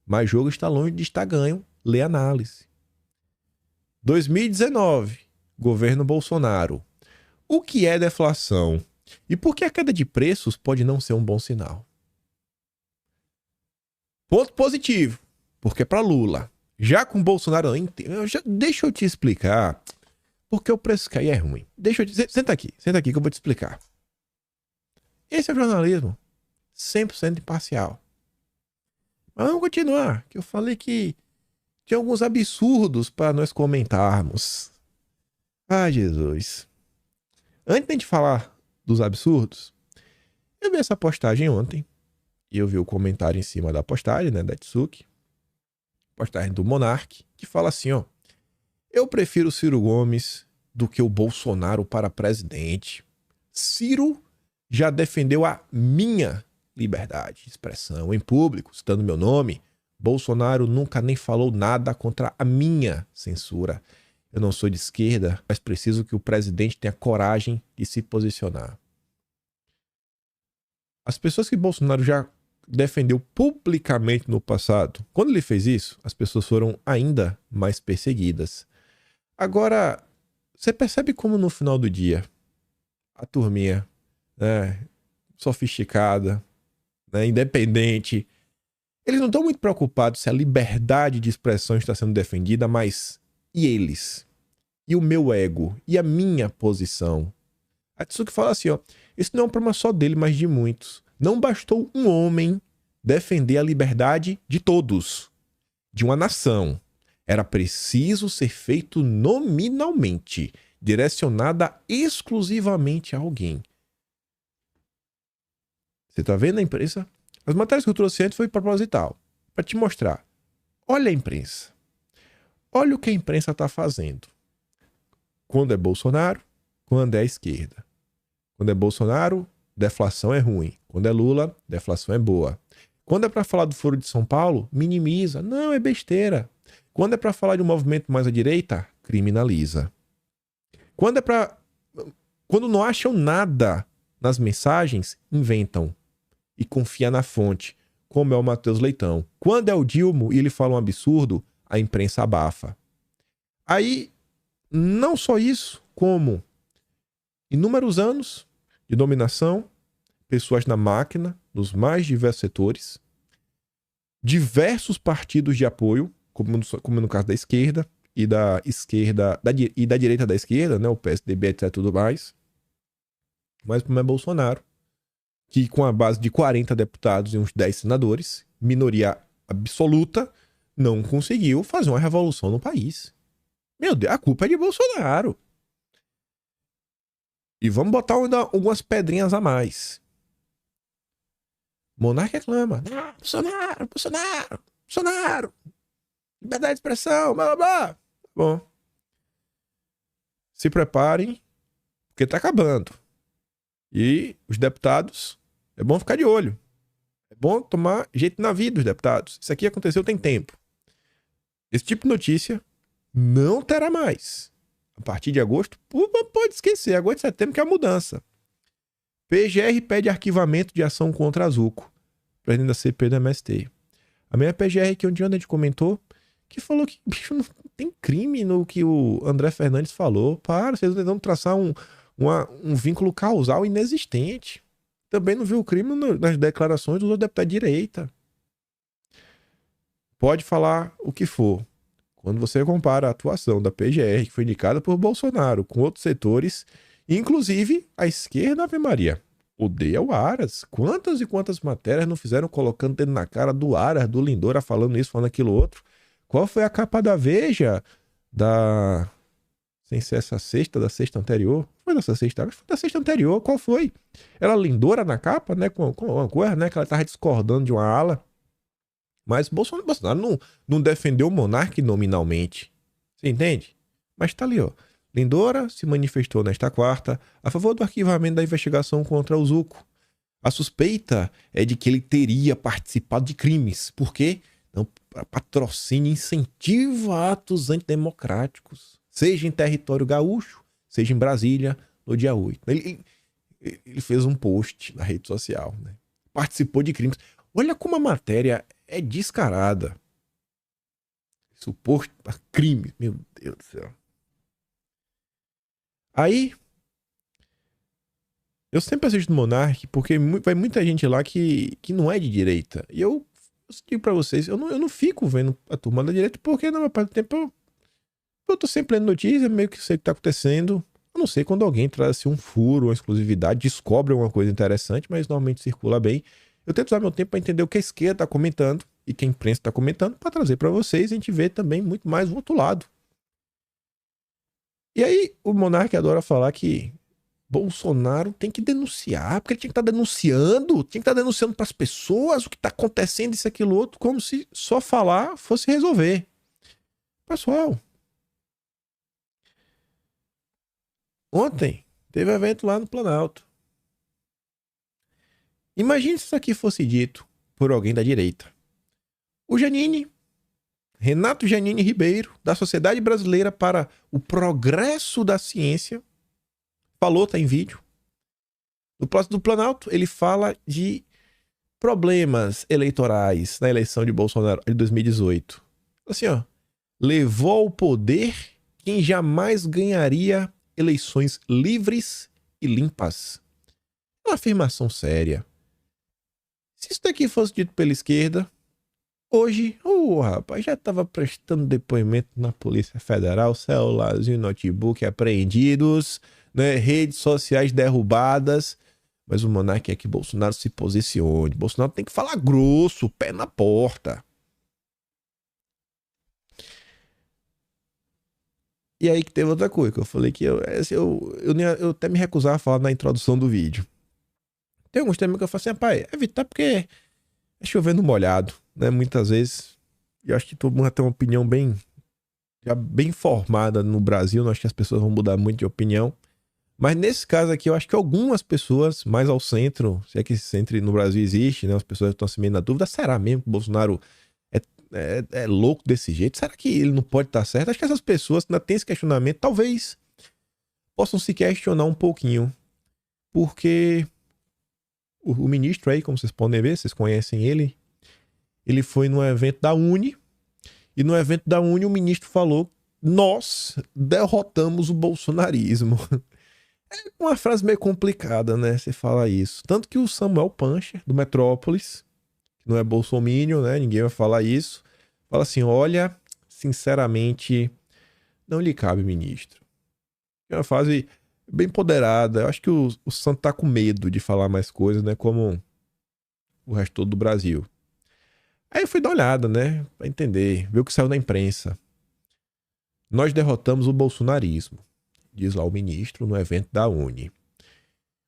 Mas o jogo está longe de estar ganho. Lê análise. 2019, governo Bolsonaro. O que é deflação? E por que a queda de preços pode não ser um bom sinal? Ponto positivo, porque é para Lula. Já com Bolsonaro, deixa eu te explicar porque o preço cair é ruim. Senta aqui que eu vou te explicar. Esse é o jornalismo 100% imparcial. Mas vamos continuar, que eu falei que tinha alguns absurdos para nós comentarmos. Ah, Jesus. Antes de falar dos absurdos, eu vi essa postagem ontem. E eu vi o comentário em cima da postagem, né, da Tsuki. Postagem do Monark, que fala assim, ó. Eu prefiro Ciro Gomes do que o Bolsonaro para presidente. Ciro já defendeu a minha liberdade de expressão em público, citando meu nome. Bolsonaro nunca nem falou nada contra a minha censura. Eu não sou de esquerda, mas preciso que o presidente tenha coragem de se posicionar. As pessoas que Bolsonaro já defendeu publicamente no passado, quando ele fez isso, as pessoas foram ainda mais perseguidas. Agora, você percebe como no final do dia, a turminha, né, sofisticada, né, independente, eles não estão muito preocupados se a liberdade de expressão está sendo defendida, mas e eles? E o meu ego? E a minha posição? A Tsuki fala assim, ó, esse não é um problema só dele, mas de muitos. Não bastou um homem defender a liberdade de todos, de uma nação. Era preciso ser feito nominalmente, direcionada exclusivamente a alguém. Você tá vendo a imprensa? As matérias que eu trouxe antes foi proposital, para te mostrar. Olha a imprensa. Olha o que a imprensa está fazendo. Quando é Bolsonaro, quando é a esquerda. Quando é Bolsonaro, deflação é ruim. Quando é Lula, deflação é boa. Quando é para falar do Foro de São Paulo, minimiza. Não, é besteira. Quando é para falar de um movimento mais à direita, criminaliza. Quando não acham nada nas mensagens, inventam. E confia na fonte, como é o Matheus Leitão. Quando é o Dilma e ele fala um absurdo, a imprensa abafa. Aí, não só isso, como inúmeros anos de dominação, pessoas na máquina, nos mais diversos setores, diversos partidos de apoio, como no caso da esquerda e da direita da esquerda, né, o PSDB, etc, tudo mais. Mas como é Bolsonaro, que com a base de 40 deputados e uns 10 senadores, minoria absoluta, não conseguiu fazer uma revolução no país. Meu Deus, a culpa é de Bolsonaro. E vamos botar algumas pedrinhas a mais. Monarca reclama. Ah, Bolsonaro. Liberdade de expressão, blá, blá, blá. Bom. Se preparem, porque tá acabando. E os deputados, é bom ficar de olho. É bom tomar jeito na vida dos deputados. Isso aqui aconteceu tem tempo. Esse tipo de notícia não terá mais. A partir de agosto, pode esquecer. Agosto e setembro que é a mudança. PGR pede arquivamento de ação contra a Zuco, presidente da CPI do MST. A minha PGR que um dia a gente comentou, que falou que bicho, não tem crime no que o André Fernandes falou. Para, vocês estão tentando traçar um vínculo causal inexistente. Também não viu o crime nas declarações dos outros deputados de direita. Pode falar o que for. Quando você compara a atuação da PGR, que foi indicada por Bolsonaro, com outros setores, inclusive a esquerda, Ave Maria, odeia o Aras. Quantas e quantas matérias não fizeram colocando dedo na cara do Aras, do Lindora, falando isso, falando aquilo outro? Qual foi a capa da Veja sem ser essa sexta, da sexta anterior? Foi dessa sexta, foi da sexta anterior. Qual foi? Era Lindora na capa, né? Com uma coisa, né? Que ela tava discordando de uma ala. Mas Bolsonaro não defendeu o monarca nominalmente. Você entende? Mas tá ali, ó. Lindora se manifestou nesta quarta a favor do arquivamento da investigação contra o Zuco. A suspeita é de que ele teria participado de crimes. Por quê? Não, patrocínio e incentivo a atos antidemocráticos. Seja em território gaúcho, seja em Brasília, no dia 8. Ele fez um post na rede social, né? Participou de crimes. Olha como a matéria é descarada. Suposto crime. Meu Deus do céu. Aí, eu sempre assisto Monark porque vai muita gente lá que não é de direita. E eu digo pra vocês, eu não fico vendo a turma da direita porque na maior parte do tempo eu tô sempre lendo notícia, meio que sei o que tá acontecendo. Eu não sei quando alguém traz assim, um furo, uma exclusividade, descobre alguma coisa interessante, mas normalmente circula bem. Eu tento usar meu tempo para entender o que a esquerda está comentando e que a imprensa está comentando para trazer para vocês e a gente vê também muito mais o outro lado. E aí o Monark adora falar que Bolsonaro tem que denunciar, porque ele tinha que estar denunciando para as pessoas o que está acontecendo, isso, aquilo, outro, como se só falar fosse resolver. Pessoal, ontem teve evento lá no Planalto. Imagine se isso aqui fosse dito por alguém da direita. O Renato Janine Ribeiro, da Sociedade Brasileira para o Progresso da Ciência, falou, tá em vídeo. No próximo do Planalto, ele fala de problemas eleitorais na eleição de Bolsonaro de 2018. Assim, ó, levou ao poder quem jamais ganharia eleições livres e limpas. É uma afirmação séria. Se isso daqui fosse dito pela esquerda, hoje, rapaz, já estava prestando depoimento na Polícia Federal, celularzinho e notebook apreendidos, né, redes sociais derrubadas. Mas o monarca quer que Bolsonaro se posicione. Bolsonaro tem que falar grosso, pé na porta. E aí que teve outra coisa, que eu falei que eu até me recusava a falar na introdução do vídeo. Tem alguns temas que eu falo assim, rapaz, evitar porque é chovendo molhado, né? Muitas vezes. Eu acho que todo mundo tem uma opinião já bem formada no Brasil. Não acho que as pessoas vão mudar muito de opinião. Mas nesse caso aqui, eu acho que algumas pessoas mais ao centro, se é que esse centro no Brasil existe, né? As pessoas estão se meio na dúvida, será mesmo que o Bolsonaro é louco desse jeito? Será que ele não pode estar certo? Acho que essas pessoas que ainda têm esse questionamento, talvez possam se questionar um pouquinho. Porque o ministro aí, como vocês podem ver, vocês conhecem ele foi num evento da Uni, e no evento da Uni o ministro falou: nós derrotamos o bolsonarismo. É uma frase meio complicada, né? Você fala isso. Tanto que o Samuel Pancher, do Metrópolis, que não é bolsominion, né? Ninguém vai falar isso. Fala assim, olha, sinceramente, não lhe cabe, ministro. É uma frase bem empoderada. Eu acho que o santo tá com medo de falar mais coisas, né? Como o resto todo do Brasil. Aí eu fui dar uma olhada, né? Pra entender. Ver o que saiu na imprensa. Nós derrotamos o bolsonarismo, diz lá o ministro no evento da Uni.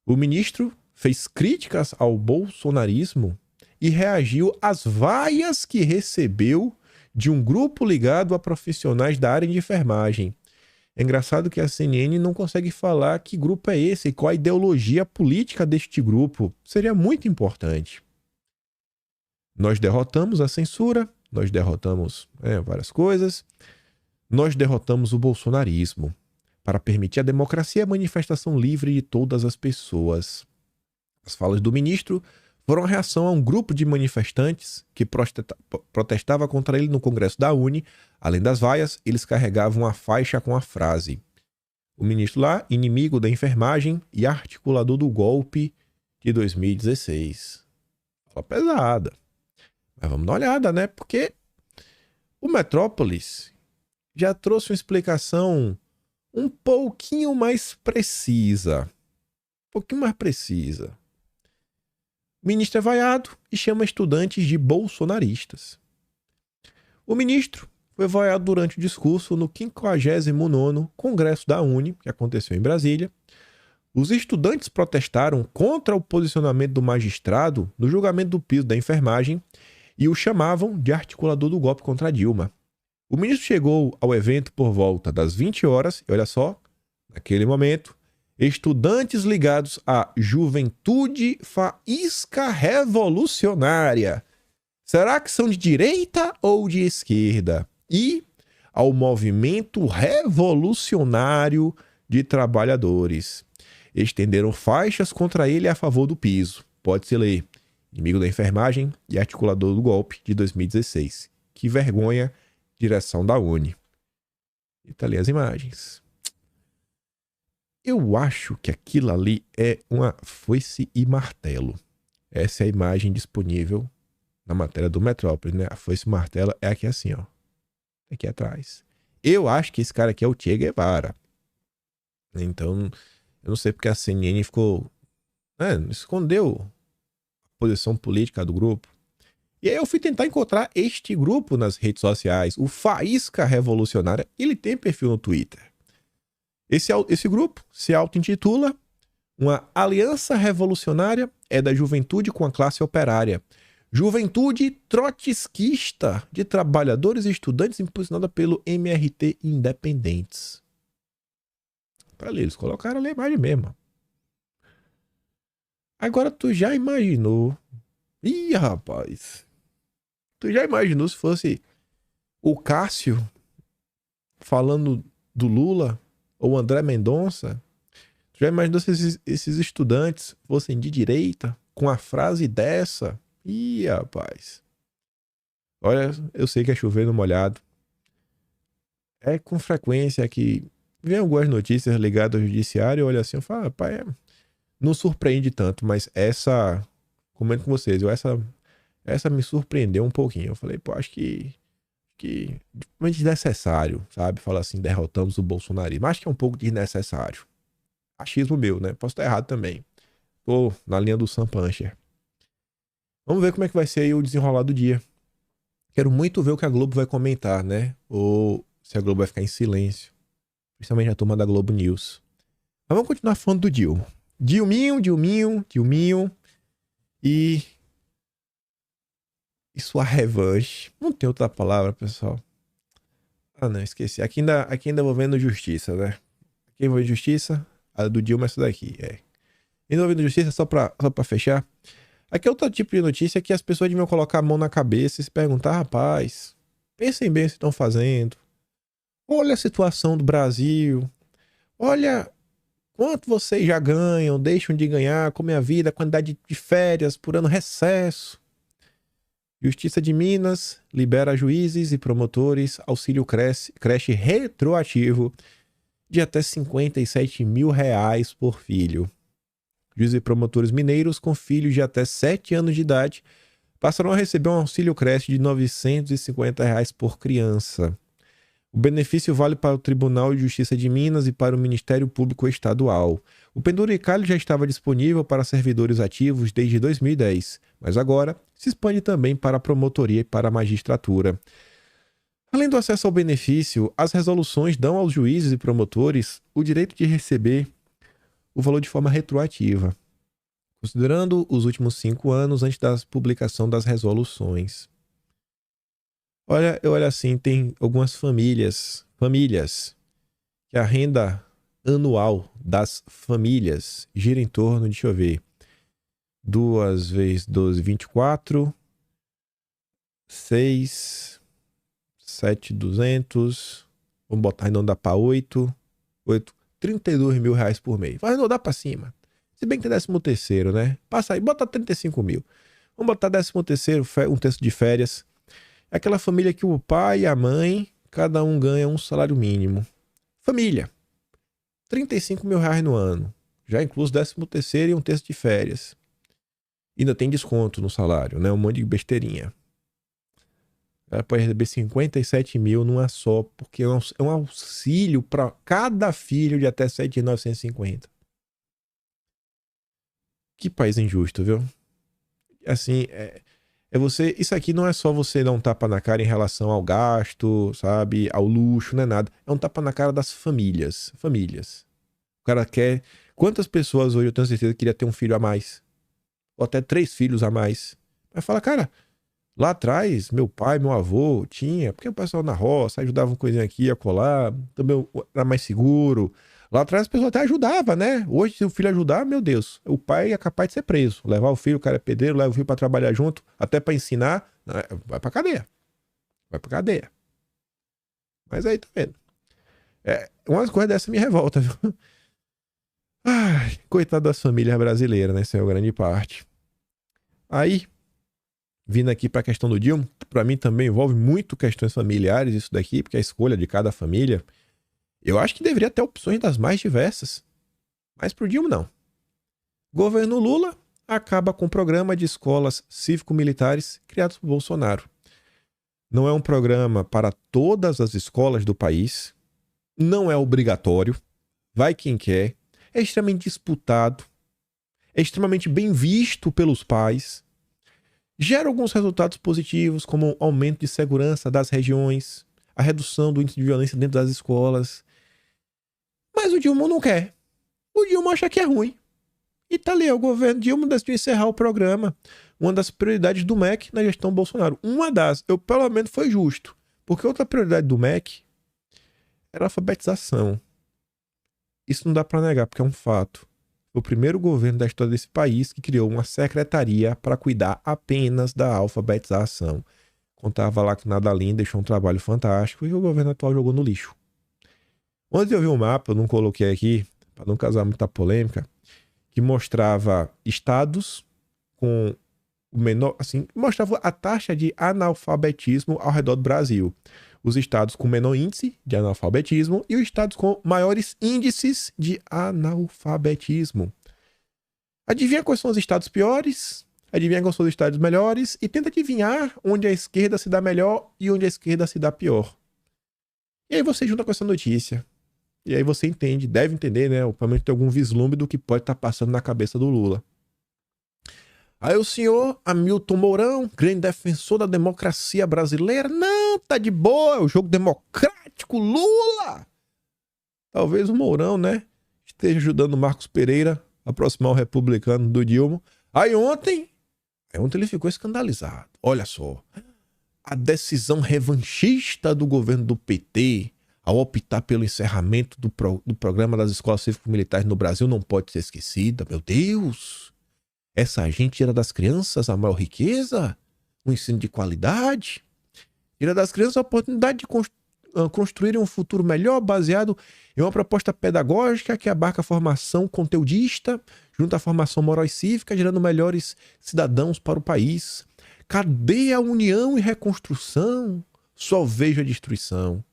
O ministro fez críticas ao bolsonarismo e reagiu às vaias que recebeu de um grupo ligado a profissionais da área de enfermagem. É engraçado que a CNN não consegue falar que grupo é esse e qual a ideologia política deste grupo. Seria muito importante. Nós derrotamos a censura, nós derrotamos várias coisas, nós derrotamos o bolsonarismo para permitir a democracia e a manifestação livre de todas as pessoas. As falas do ministro foram a reação a um grupo de manifestantes que protestava contra ele no Congresso da Uni. Além das vaias, eles carregavam uma faixa com a frase: o ministro lá, inimigo da enfermagem e articulador do golpe de 2016. Fala pesada. Mas vamos dar uma olhada, né? Porque o Metrópolis já trouxe uma explicação um pouquinho mais precisa. O ministro é vaiado e chama estudantes de bolsonaristas. O ministro foi vaiado durante o discurso no 59º Congresso da Uni, que aconteceu em Brasília. Os estudantes protestaram contra o posicionamento do magistrado no julgamento do piso da enfermagem e o chamavam de articulador do golpe contra Dilma. O ministro chegou ao evento por volta das 20 horas e olha só, naquele momento, estudantes ligados à Juventude Faísca Revolucionária. Será que são de direita ou de esquerda? E ao Movimento Revolucionário de Trabalhadores. Estenderam faixas contra ele a favor do piso. Pode-se ler: inimigo da enfermagem e articulador do golpe de 2016. Que vergonha, direção da Uni. E tá ali as imagens. Eu acho que aquilo ali é uma foice e martelo. Essa é a imagem disponível na matéria do Metrópolis, né? A foice e martelo é aqui assim, ó. Aqui atrás. Eu acho que esse cara aqui é o Che Guevara. Então, eu não sei porque a CNN ficou... escondeu a posição política do grupo. E aí eu fui tentar encontrar este grupo nas redes sociais. O Faísca Revolucionária. Ele tem perfil no Twitter. Esse grupo se auto-intitula uma aliança revolucionária, é da juventude com a classe operária. Juventude trotskista de trabalhadores e estudantes impulsionada pelo MRT Independentes. Tá ali, eles colocaram ali a imagem mesmo. Agora tu já imaginou... Ih, rapaz. Tu já imaginou se fosse o Cássio falando do Lula... ou André Mendonça? Já imaginou se esses estudantes fossem de direita com a frase dessa? Ih, rapaz. Olha, eu sei que é chover no molhado. É com frequência que vem algumas notícias ligadas ao judiciário, olha assim, eu falo, rapaz, não surpreende tanto, mas essa, comento com vocês, essa me surpreendeu um pouquinho. Eu falei, pô, acho que é desnecessário, sabe? Fala assim, derrotamos o bolsonarismo. Acho que é um pouco desnecessário. Achismo meu, né? Posso estar errado também. Tô na linha do Sam Puncher. Vamos ver como é que vai ser aí o desenrolar do dia. Quero muito ver o que a Globo vai comentar, né? Ou se a Globo vai ficar em silêncio. Principalmente a turma da Globo News. Mas vamos continuar falando do Dilma. Dilminho. E sua revanche. Não tem outra palavra, pessoal. Ah, não, esqueci. Aqui ainda vou vendo justiça, né? Aqui vou ver justiça. A do Dilma é essa daqui, é. Envolvendo justiça, só pra fechar. Aqui é outro tipo de notícia que as pessoas deviam colocar a mão na cabeça e se perguntar, rapaz, pensem bem o que estão fazendo. Olha a situação do Brasil. Olha quanto vocês já ganham, deixam de ganhar, como é a vida, a quantidade de férias por ano, recesso. Justiça de Minas libera juízes e promotores auxílio creche retroativo de até R$ 57.000 por filho. Juízes e promotores mineiros com filhos de até 7 anos de idade passarão a receber um auxílio creche de R$ 950 por criança. O benefício vale para o Tribunal de Justiça de Minas e para o Ministério Público Estadual. O penduricalho já estava disponível para servidores ativos desde 2010, mas agora se expande também para a promotoria e para a magistratura. Além do acesso ao benefício, as resoluções dão aos juízes e promotores o direito de receber o valor de forma retroativa, considerando os últimos 5 anos antes da publicação das resoluções. Olha, eu olho assim, tem algumas famílias que a renda anual das famílias gira em torno, deixa eu ver, 2 vezes 12, 24, 6, 7.200, vamos botar arredondar para 8, 32 mil reais por mês. Vai arredondar para cima. Se bem que tem 13º, né? Passa aí, bota 35 mil. Vamos botar 13º, um terço de férias. É aquela família que o pai e a mãe, cada um ganha um salário mínimo. Família. 35 mil reais no ano. Já inclui 13º e um terço de férias. Ainda tem desconto no salário, né? Um monte de besteirinha. Ela pode receber 57 mil numa só, porque é um auxílio para cada filho de até 7.950. Que país injusto, viu? Assim, você. Isso aqui não é só você dar um tapa na cara em relação ao gasto, sabe? Ao luxo, não é nada. É um tapa na cara das famílias. Famílias. O cara quer. Quantas pessoas hoje eu tenho certeza que queria ter um filho a mais? Ou até 3 filhos a mais. Mas fala, cara, lá atrás, meu pai, meu avô tinha, porque o pessoal na roça ajudava uma coisinha aqui, a colar, também era mais seguro. Lá atrás as pessoas até ajudavam, né? Hoje, se o filho ajudar, meu Deus, o pai é capaz de ser preso. Levar o filho, o cara é pedreiro, leva o filho pra trabalhar junto, até pra ensinar, vai pra cadeia. Vai pra cadeia. Mas aí, tá vendo? Umas coisas dessa me revolta, viu? Ai, coitado das famílias brasileiras, né? Isso é a grande parte. Aí, vindo aqui para a questão do Dilma, para mim também envolve muito questões familiares isso daqui, porque a escolha de cada família, eu acho que deveria ter opções das mais diversas. Mas pro Dilma não. Governo Lula acaba com o programa de escolas cívico-militares criados por Bolsonaro. Não é um programa para todas as escolas do país, não é obrigatório, vai quem quer, é extremamente disputado, é extremamente bem visto pelos pais, gera alguns resultados positivos, como o aumento de segurança das regiões, a redução do índice de violência dentro das escolas. Mas o Dilma não quer. O Dilma acha que é ruim. E tá ali, o governo Dilma decidiu encerrar o programa. Uma das prioridades do MEC na gestão Bolsonaro. Uma das, pelo menos foi justo. Porque outra prioridade do MEC era a alfabetização. Isso não dá pra negar, porque é um fato. Foi o primeiro governo da história desse país que criou uma secretaria para cuidar apenas da alfabetização. Contava lá que Nada Linda deixou um trabalho fantástico e o governo atual jogou no lixo. Ontem eu vi um mapa, eu não coloquei aqui, para não causar muita polêmica, que mostrava estados com o menor, assim, mostrava a taxa de analfabetismo ao redor do Brasil. Os estados com menor índice de analfabetismo e os estados com maiores índices de analfabetismo. Adivinha quais são os estados piores? Adivinha quais são os estados melhores? E tenta adivinhar onde a esquerda se dá melhor e onde a esquerda se dá pior. E aí você junta com essa notícia. E aí você entende, deve entender, né? Ou pelo menos tem algum vislumbre do que pode estar passando na cabeça do Lula. Aí o senhor Hamilton Mourão, grande defensor da democracia brasileira, não, tá de boa, é o jogo democrático, Lula! Talvez o Mourão, né, esteja ajudando o Marcos Pereira a aproximar o republicano do Dilma. Aí ontem ele ficou escandalizado. Olha só, a decisão revanchista do governo do PT ao optar pelo encerramento do programa das escolas cívico-militares no Brasil não pode ser esquecida. Meu Deus! Essa gente tira das crianças a maior riqueza, um ensino de qualidade, tira das crianças a oportunidade de construir um futuro melhor baseado em uma proposta pedagógica que abarca a formação conteudista junto à formação moral e cívica, gerando melhores cidadãos para o país. Cadê a união e reconstrução? Só vejo a destruição.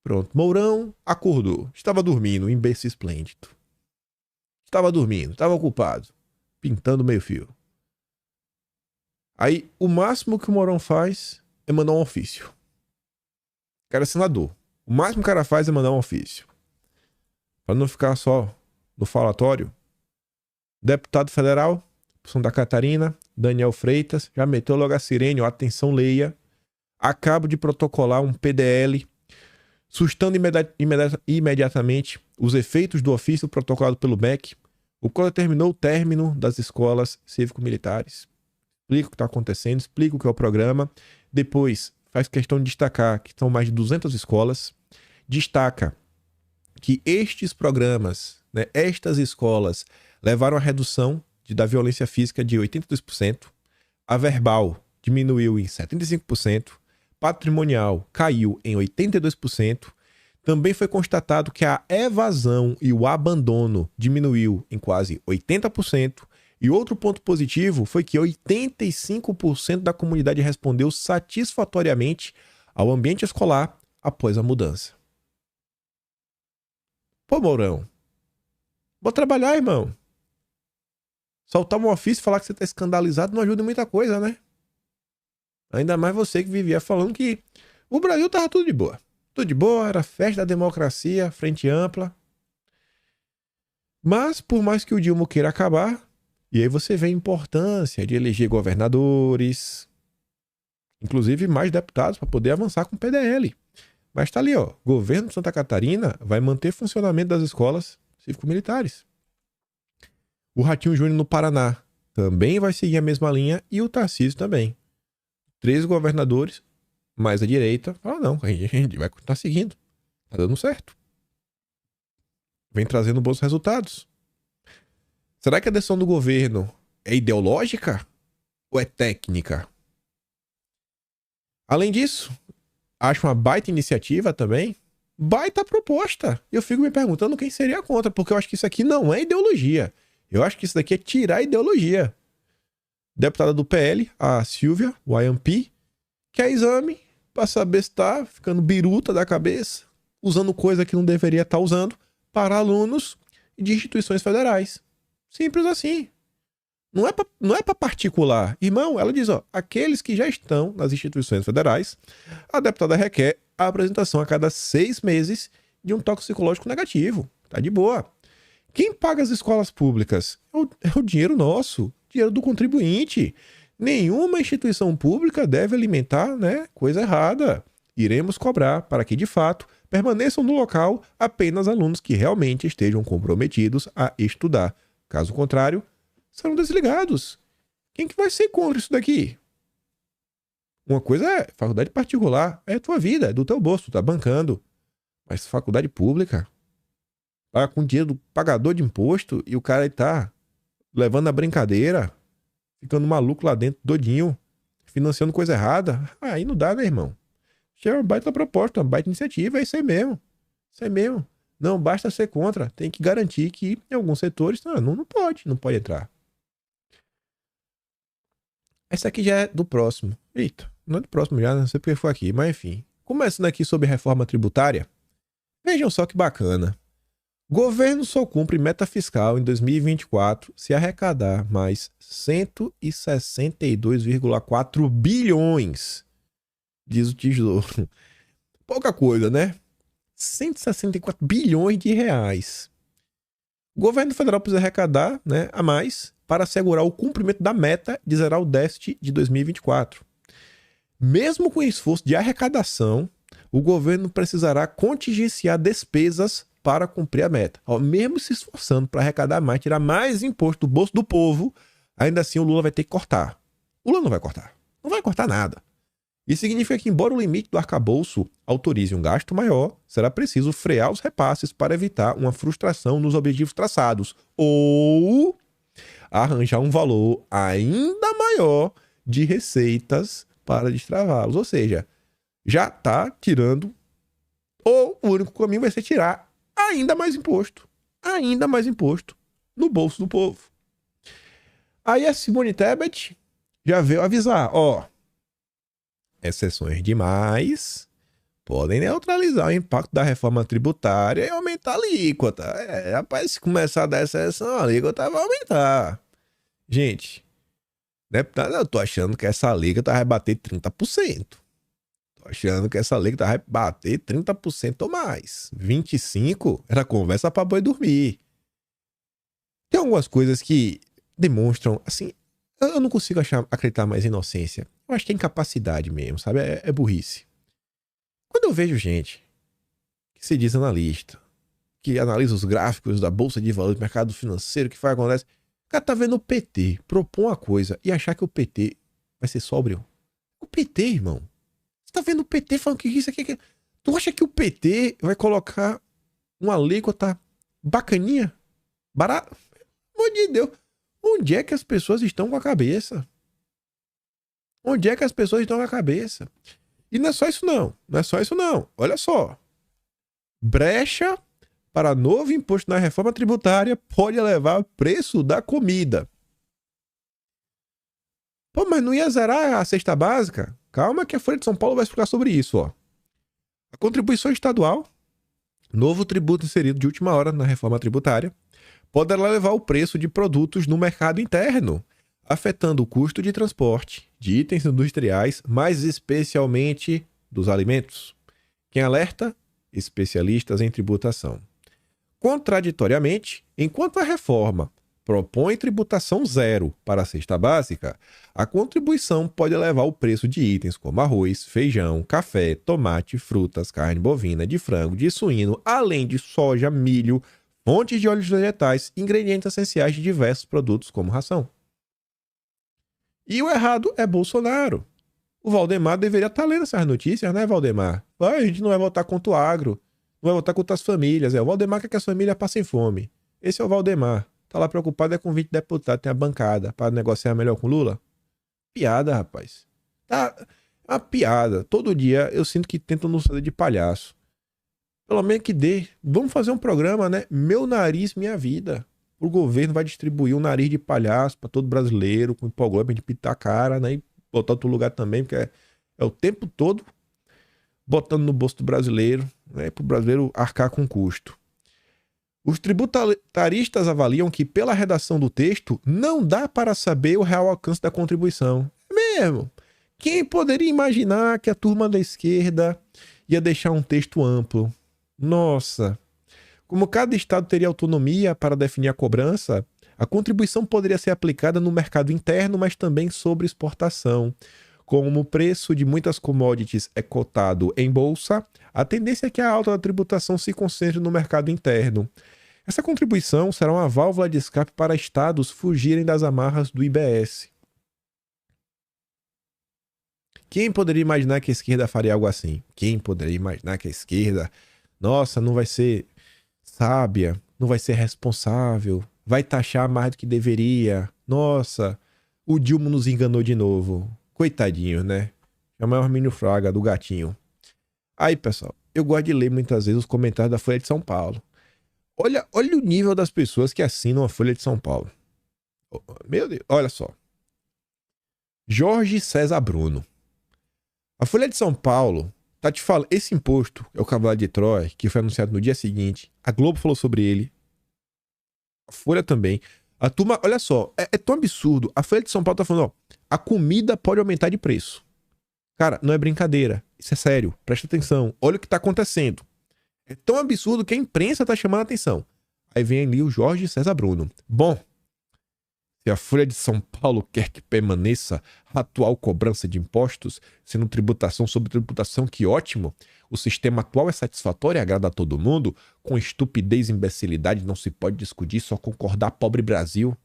Pronto, Mourão acordou. Estava dormindo, imbecil esplêndido. Estava dormindo, estava ocupado, pintando meio fio. Aí, o máximo que o Mourão faz é mandar um ofício. O cara é senador. O máximo que o cara faz é mandar um ofício. Para não ficar só no falatório. Deputado federal, Santa Catarina, Daniel Freitas, já meteu logo a sirene, ó, atenção, leia. Acabo de protocolar um PDL, sustando imediatamente os efeitos do ofício protocolado pelo MEC, o qual determinou o término das escolas cívico-militares. Explica o que está acontecendo, explica o que é o programa. Depois, faz questão de destacar que são mais de 200 escolas. Destaca que estes programas, né, estas escolas, levaram a redução da violência física de 82%, a verbal diminuiu em 75%, patrimonial caiu em 82%, também foi constatado que a evasão e o abandono diminuiu em quase 80%, e outro ponto positivo foi que 85% da comunidade respondeu satisfatoriamente ao ambiente escolar após a mudança. Pô, Mourão, vou trabalhar, irmão. Soltar um ofício e falar que você tá escandalizado não ajuda em muita coisa, né? Ainda mais você que vivia falando que o Brasil tava tudo de boa. Tudo de boa, era festa da democracia, frente ampla. Mas, por mais que o Dilma queira acabar, e aí você vê a importância de eleger governadores, inclusive mais deputados para poder avançar com o PDL. Mas tá ali, ó, governo de Santa Catarina vai manter funcionamento das escolas cívico-militares. O Ratinho Júnior no Paraná também vai seguir a mesma linha e o Tarcísio também. 13 governadores, mais à direita, fala não, a gente vai continuar seguindo. Tá dando certo. Vem trazendo bons resultados. Será que a decisão do governo é ideológica ou é técnica? Além disso, acho uma baita iniciativa também, baita proposta. Eu fico me perguntando quem seria contra, porque eu acho que isso aqui não é ideologia. Eu acho que isso daqui é tirar a ideologia. Deputada do PL, a Silvia, o IMP, quer exame para saber se está ficando biruta da cabeça, usando coisa que não deveria estar usando, para alunos de instituições federais. Simples assim. Não é para particular. Irmão, ela diz, ó, aqueles que já estão nas instituições federais, a deputada requer a apresentação a cada 6 meses de um toxicológico negativo. Tá de boa. Quem paga as escolas públicas? É o dinheiro nosso, dinheiro do contribuinte. Nenhuma instituição pública deve alimentar, né, coisa errada. Iremos cobrar para que, de fato, permaneçam no local apenas alunos que realmente estejam comprometidos a estudar. Caso contrário, serão desligados. Quem que vai ser contra isso daqui? Uma coisa é faculdade particular, é tua vida, é do teu bolso, tu tá bancando. Mas faculdade pública, paga com dinheiro do pagador de imposto e o cara aí tá levando a brincadeira, ficando maluco lá dentro, doidinho, financiando coisa errada. Aí não dá, né, irmão? Já é uma baita proposta, uma baita iniciativa, é isso aí mesmo. Isso aí mesmo. Não basta ser contra, tem que garantir que em alguns setores não pode entrar. Essa aqui já é do próximo. Eita, não é do próximo já, não sei porque foi aqui, mas enfim. Começando aqui sobre reforma tributária. Vejam só que bacana. Governo só cumpre meta fiscal em 2024 se arrecadar mais 162,4 bilhões, diz o Tesouro. Pouca coisa, né? 164 bilhões de reais. O governo federal precisa arrecadar, né, a mais para assegurar o cumprimento da meta de zerar o déficit de 2024. Mesmo com o esforço de arrecadação, o governo precisará contingenciar despesas para cumprir a meta. Mesmo se esforçando para arrecadar mais, tirar mais imposto do bolso do povo, ainda assim o Lula vai ter que cortar. O Lula não vai cortar. Não vai cortar nada. Isso significa que, embora o limite do arcabouço autorize um gasto maior, será preciso frear os repasses para evitar uma frustração nos objetivos traçados ou arranjar um valor ainda maior de receitas para destravá-los. Ou seja, já está tirando, ou o único caminho vai ser tirar ainda mais imposto no bolso do povo. Aí a Simone Tebet já veio avisar, exceções demais podem neutralizar o impacto da reforma tributária e aumentar a alíquota. Rapaz, se começar a dar exceção, a alíquota vai aumentar. Gente, deputado, eu tô achando que essa alíquota vai bater 30%. Tô achando que essa alíquota vai bater 30% ou mais. 25% era conversa pra boi dormir. Tem algumas coisas que demonstram, assim, eu não consigo acreditar mais em inocência. Eu acho que é incapacidade mesmo, sabe? É burrice. Quando eu vejo gente que se diz analista, que analisa os gráficos da Bolsa de Valores, do mercado financeiro, que faz acontece, o cara tá vendo o PT propor uma coisa e achar que o PT vai ser sóbrio. O PT, irmão. Você tá vendo o PT falando que isso aqui... Tu acha que o PT vai colocar uma alíquota bacaninha? Barato? Pelo amor de Deus. Onde é que as pessoas estão com a cabeça? Onde é que as pessoas estão com a cabeça? E não é só isso não. Não é só isso não. Olha só. Brecha para novo imposto na reforma tributária pode elevar o preço da comida. Pô, mas não ia zerar a cesta básica? Calma que a Folha de São Paulo vai explicar sobre isso, ó. A contribuição estadual, novo tributo inserido de última hora na reforma tributária, poderá elevar o preço de produtos no mercado interno, afetando o custo de transporte, de itens industriais, mais especialmente dos alimentos. Quem alerta? Especialistas em tributação. Contraditoriamente, enquanto a reforma propõe tributação zero para a cesta básica, a contribuição pode elevar o preço de itens como arroz, feijão, café, tomate, frutas, carne bovina, de frango, de suíno, além de soja, milho, fontes de óleos vegetais, ingredientes essenciais de diversos produtos como ração. E o errado é Bolsonaro. O Valdemar deveria estar lendo essas notícias, né, Valdemar? A gente não vai votar contra o agro, não vai votar contra as famílias. O Valdemar quer que as famílias passem fome. Esse é o Valdemar. Tá lá preocupado com 20 deputados, tem a bancada para negociar melhor com Lula. Piada, rapaz. Tá uma piada. Todo dia eu sinto que tentam nos fazer de palhaço. Pelo menos que dê. Vamos fazer um programa, né? Meu nariz, minha vida. O governo vai distribuir um nariz de palhaço para todo brasileiro, com hipoglós de pintar a cara, né? E botar outro lugar também, porque é o tempo todo botando no bolso do brasileiro, né? Para o brasileiro arcar com custo. Os tributaristas avaliam que, pela redação do texto, não dá para saber o real alcance da contribuição. É mesmo. Quem poderia imaginar que a turma da esquerda ia deixar um texto amplo? Nossa! Como cada estado teria autonomia para definir a cobrança, a contribuição poderia ser aplicada no mercado interno, mas também sobre exportação. Como o preço de muitas commodities é cotado em bolsa, a tendência é que a alta tributação se concentre no mercado interno. Essa contribuição será uma válvula de escape para estados fugirem das amarras do IBS. Quem poderia imaginar que a esquerda faria algo assim? Quem poderia imaginar que a esquerda, nossa, não vai ser sábia, não vai ser responsável, vai taxar mais do que deveria. Nossa, o Dilma nos enganou de novo. Coitadinho, né? É o maior Hermínio Fraga do gatinho. Aí, pessoal, eu gosto de ler muitas vezes os comentários da Folha de São Paulo. Olha o nível das pessoas que assinam a Folha de São Paulo. Meu Deus, olha só. Jorge César Bruno. A Folha de São Paulo tá te falando. Esse imposto é o Cavalo de Troia, que foi anunciado no dia seguinte. A Globo falou sobre ele. A Folha também. A turma, olha só, é tão absurdo. A Folha de São Paulo tá falando, ó, a comida pode aumentar de preço. Cara, não é brincadeira. Isso é sério. Presta atenção. Olha o que tá acontecendo. É tão absurdo que a imprensa tá chamando a atenção. Aí vem ali o Jorge César Bruno. Bom, se a Folha de São Paulo quer que permaneça a atual cobrança de impostos, sendo tributação sobre tributação, que ótimo. O sistema atual é satisfatório e agrada a todo mundo. Com estupidez e imbecilidade não se pode discutir, só concordar, pobre Brasil.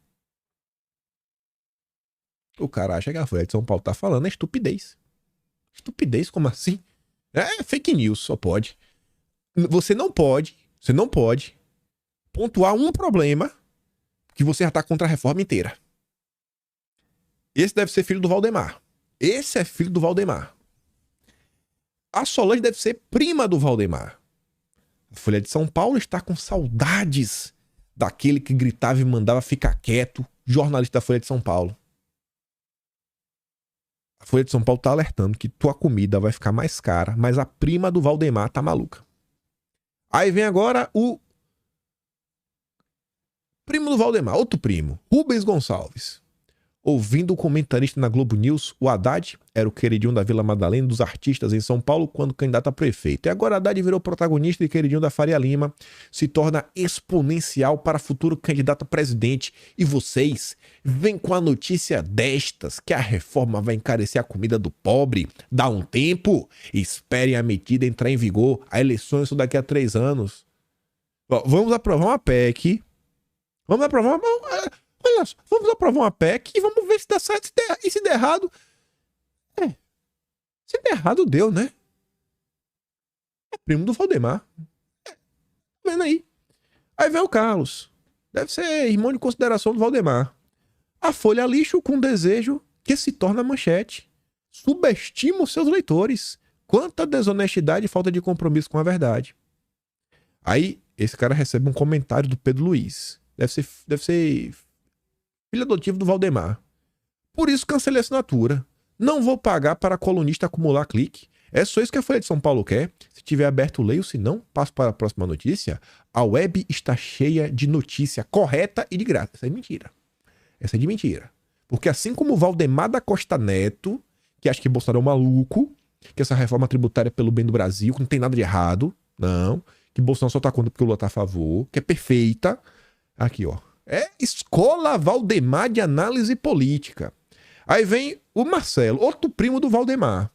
O cara acha que a Folha de São Paulo tá falando é estupidez. Estupidez, como assim? É fake news, só pode. Você não pode pontuar um problema que você já tá contra a reforma inteira. Esse deve ser filho do Valdemar. Esse é filho do Valdemar. A Solange deve ser prima do Valdemar. A Folha de São Paulo está com saudades daquele que gritava e mandava ficar quieto, jornalista da Folha de São Paulo. A Folha de São Paulo tá alertando que tua comida vai ficar mais cara, mas a prima do Valdemar tá maluca. Aí vem agora o primo do Valdemar, outro primo, Rubens Gonçalves. Ouvindo o comentarista na Globo News, o Haddad era o queridinho da Vila Madalena dos artistas em São Paulo quando candidato a prefeito. E agora Haddad virou protagonista e queridinho da Faria Lima, se torna exponencial para futuro candidato a presidente. E vocês vêm com a notícia destas, que a reforma vai encarecer a comida do pobre. Dá um tempo, esperem a medida entrar em vigor. A eleições são daqui a 3 anos. Ó, vamos aprovar uma PEC. Vamos aprovar uma... Olha só, vamos aprovar uma PEC e vamos ver se dá certo. E se der errado. Se der errado, deu, né? É primo do Valdemar. Tá vendo aí? Aí vem o Carlos. Deve ser irmão de consideração do Valdemar. A Folha lixo com desejo que se torna manchete. Subestima os seus leitores. Quanta desonestidade e falta de compromisso com a verdade. Aí, esse cara recebe um comentário do Pedro Luiz. Deve ser filho adotivo do Valdemar. Por isso cancelei a assinatura. Não vou pagar para colunista acumular clique. É só isso que a Folha de São Paulo quer. Se tiver aberto, leio. Se não, passo para a próxima notícia. A web está cheia de notícia correta e de graça. Essa é mentira. Essa é de mentira. Porque assim como o Valdemar da Costa Neto, que acha que Bolsonaro é um maluco, que essa reforma tributária é pelo bem do Brasil, que não tem nada de errado, não, que Bolsonaro só tá contra porque o Lula tá a favor, que é perfeita. Aqui, ó. É Escola Valdemar de Análise Política. Aí vem o Marcelo, outro primo do Valdemar.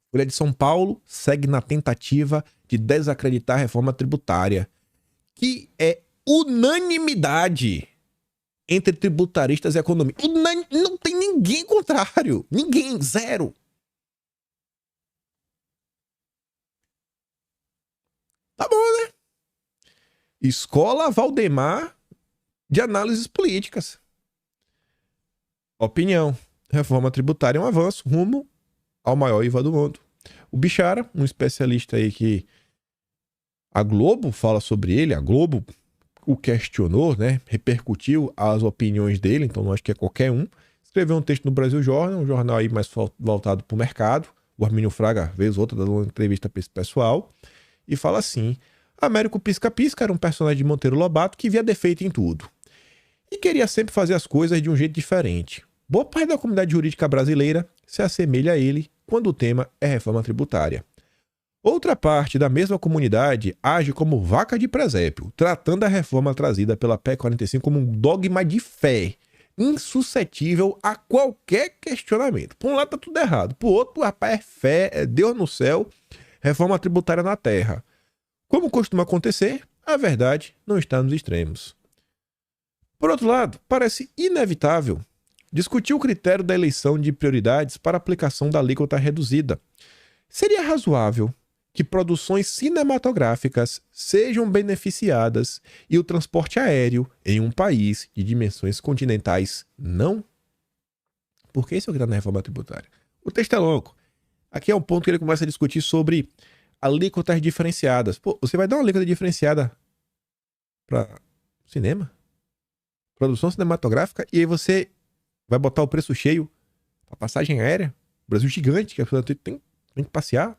Folha de São Paulo segue na tentativa de desacreditar a reforma tributária, que é unanimidade entre tributaristas e economistas. Não tem ninguém contrário. Ninguém, zero. Tá bom, né? Escola Valdemar de Análises Políticas. Opinião. Reforma tributária é um avanço rumo ao maior IVA do mundo. O Bichara, um especialista aí que a Globo fala sobre ele, a Globo o questionou, né? Repercutiu as opiniões dele, então não acho que é qualquer um. Escreveu um texto no Brasil Jornal, um jornal aí mais voltado para o mercado. O Armínio Fraga, vez outra, dando uma entrevista para esse pessoal, e fala assim: Américo Pisca-Pisca era um personagem de Monteiro Lobato que via defeito em tudo e queria sempre fazer as coisas de um jeito diferente. Boa parte da comunidade jurídica brasileira se assemelha a ele quando o tema é reforma tributária. Outra parte da mesma comunidade age como vaca de presépio, tratando a reforma trazida pela PEC 45 como um dogma de fé, insuscetível a qualquer questionamento. Por um lado tá tudo errado, por outro, rapaz, é fé, é Deus no céu, reforma tributária na terra. Como costuma acontecer, a verdade não está nos extremos. Por outro lado, parece inevitável discutir o critério da eleição de prioridades para a aplicação da alíquota reduzida. Seria razoável que produções cinematográficas sejam beneficiadas e o transporte aéreo em um país de dimensões continentais não? Porque isso é o que está na reforma tributária. O texto é longo. Aqui é um ponto que ele começa a discutir sobre alíquotas diferenciadas. Pô, você vai dar uma alíquota diferenciada para cinema? Produção cinematográfica, e aí você vai botar o preço cheio A passagem aérea, o Brasil gigante, que a pessoa tem que passear,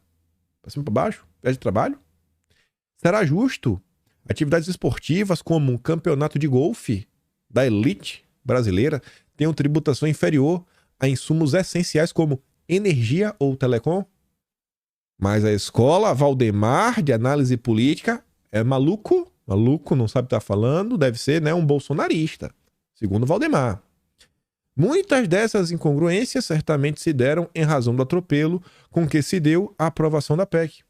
pra cima e pra baixo, viagem de trabalho. Será justo atividades esportivas como um campeonato de golfe da elite brasileira tenham tributação inferior a insumos essenciais como energia ou telecom? Mas a escola Valdemar de análise política é maluco, não sabe o que tá falando, deve ser, né, um bolsonarista, segundo Valdemar. Muitas dessas incongruências certamente se deram em razão do atropelo com que se deu a aprovação da PEC.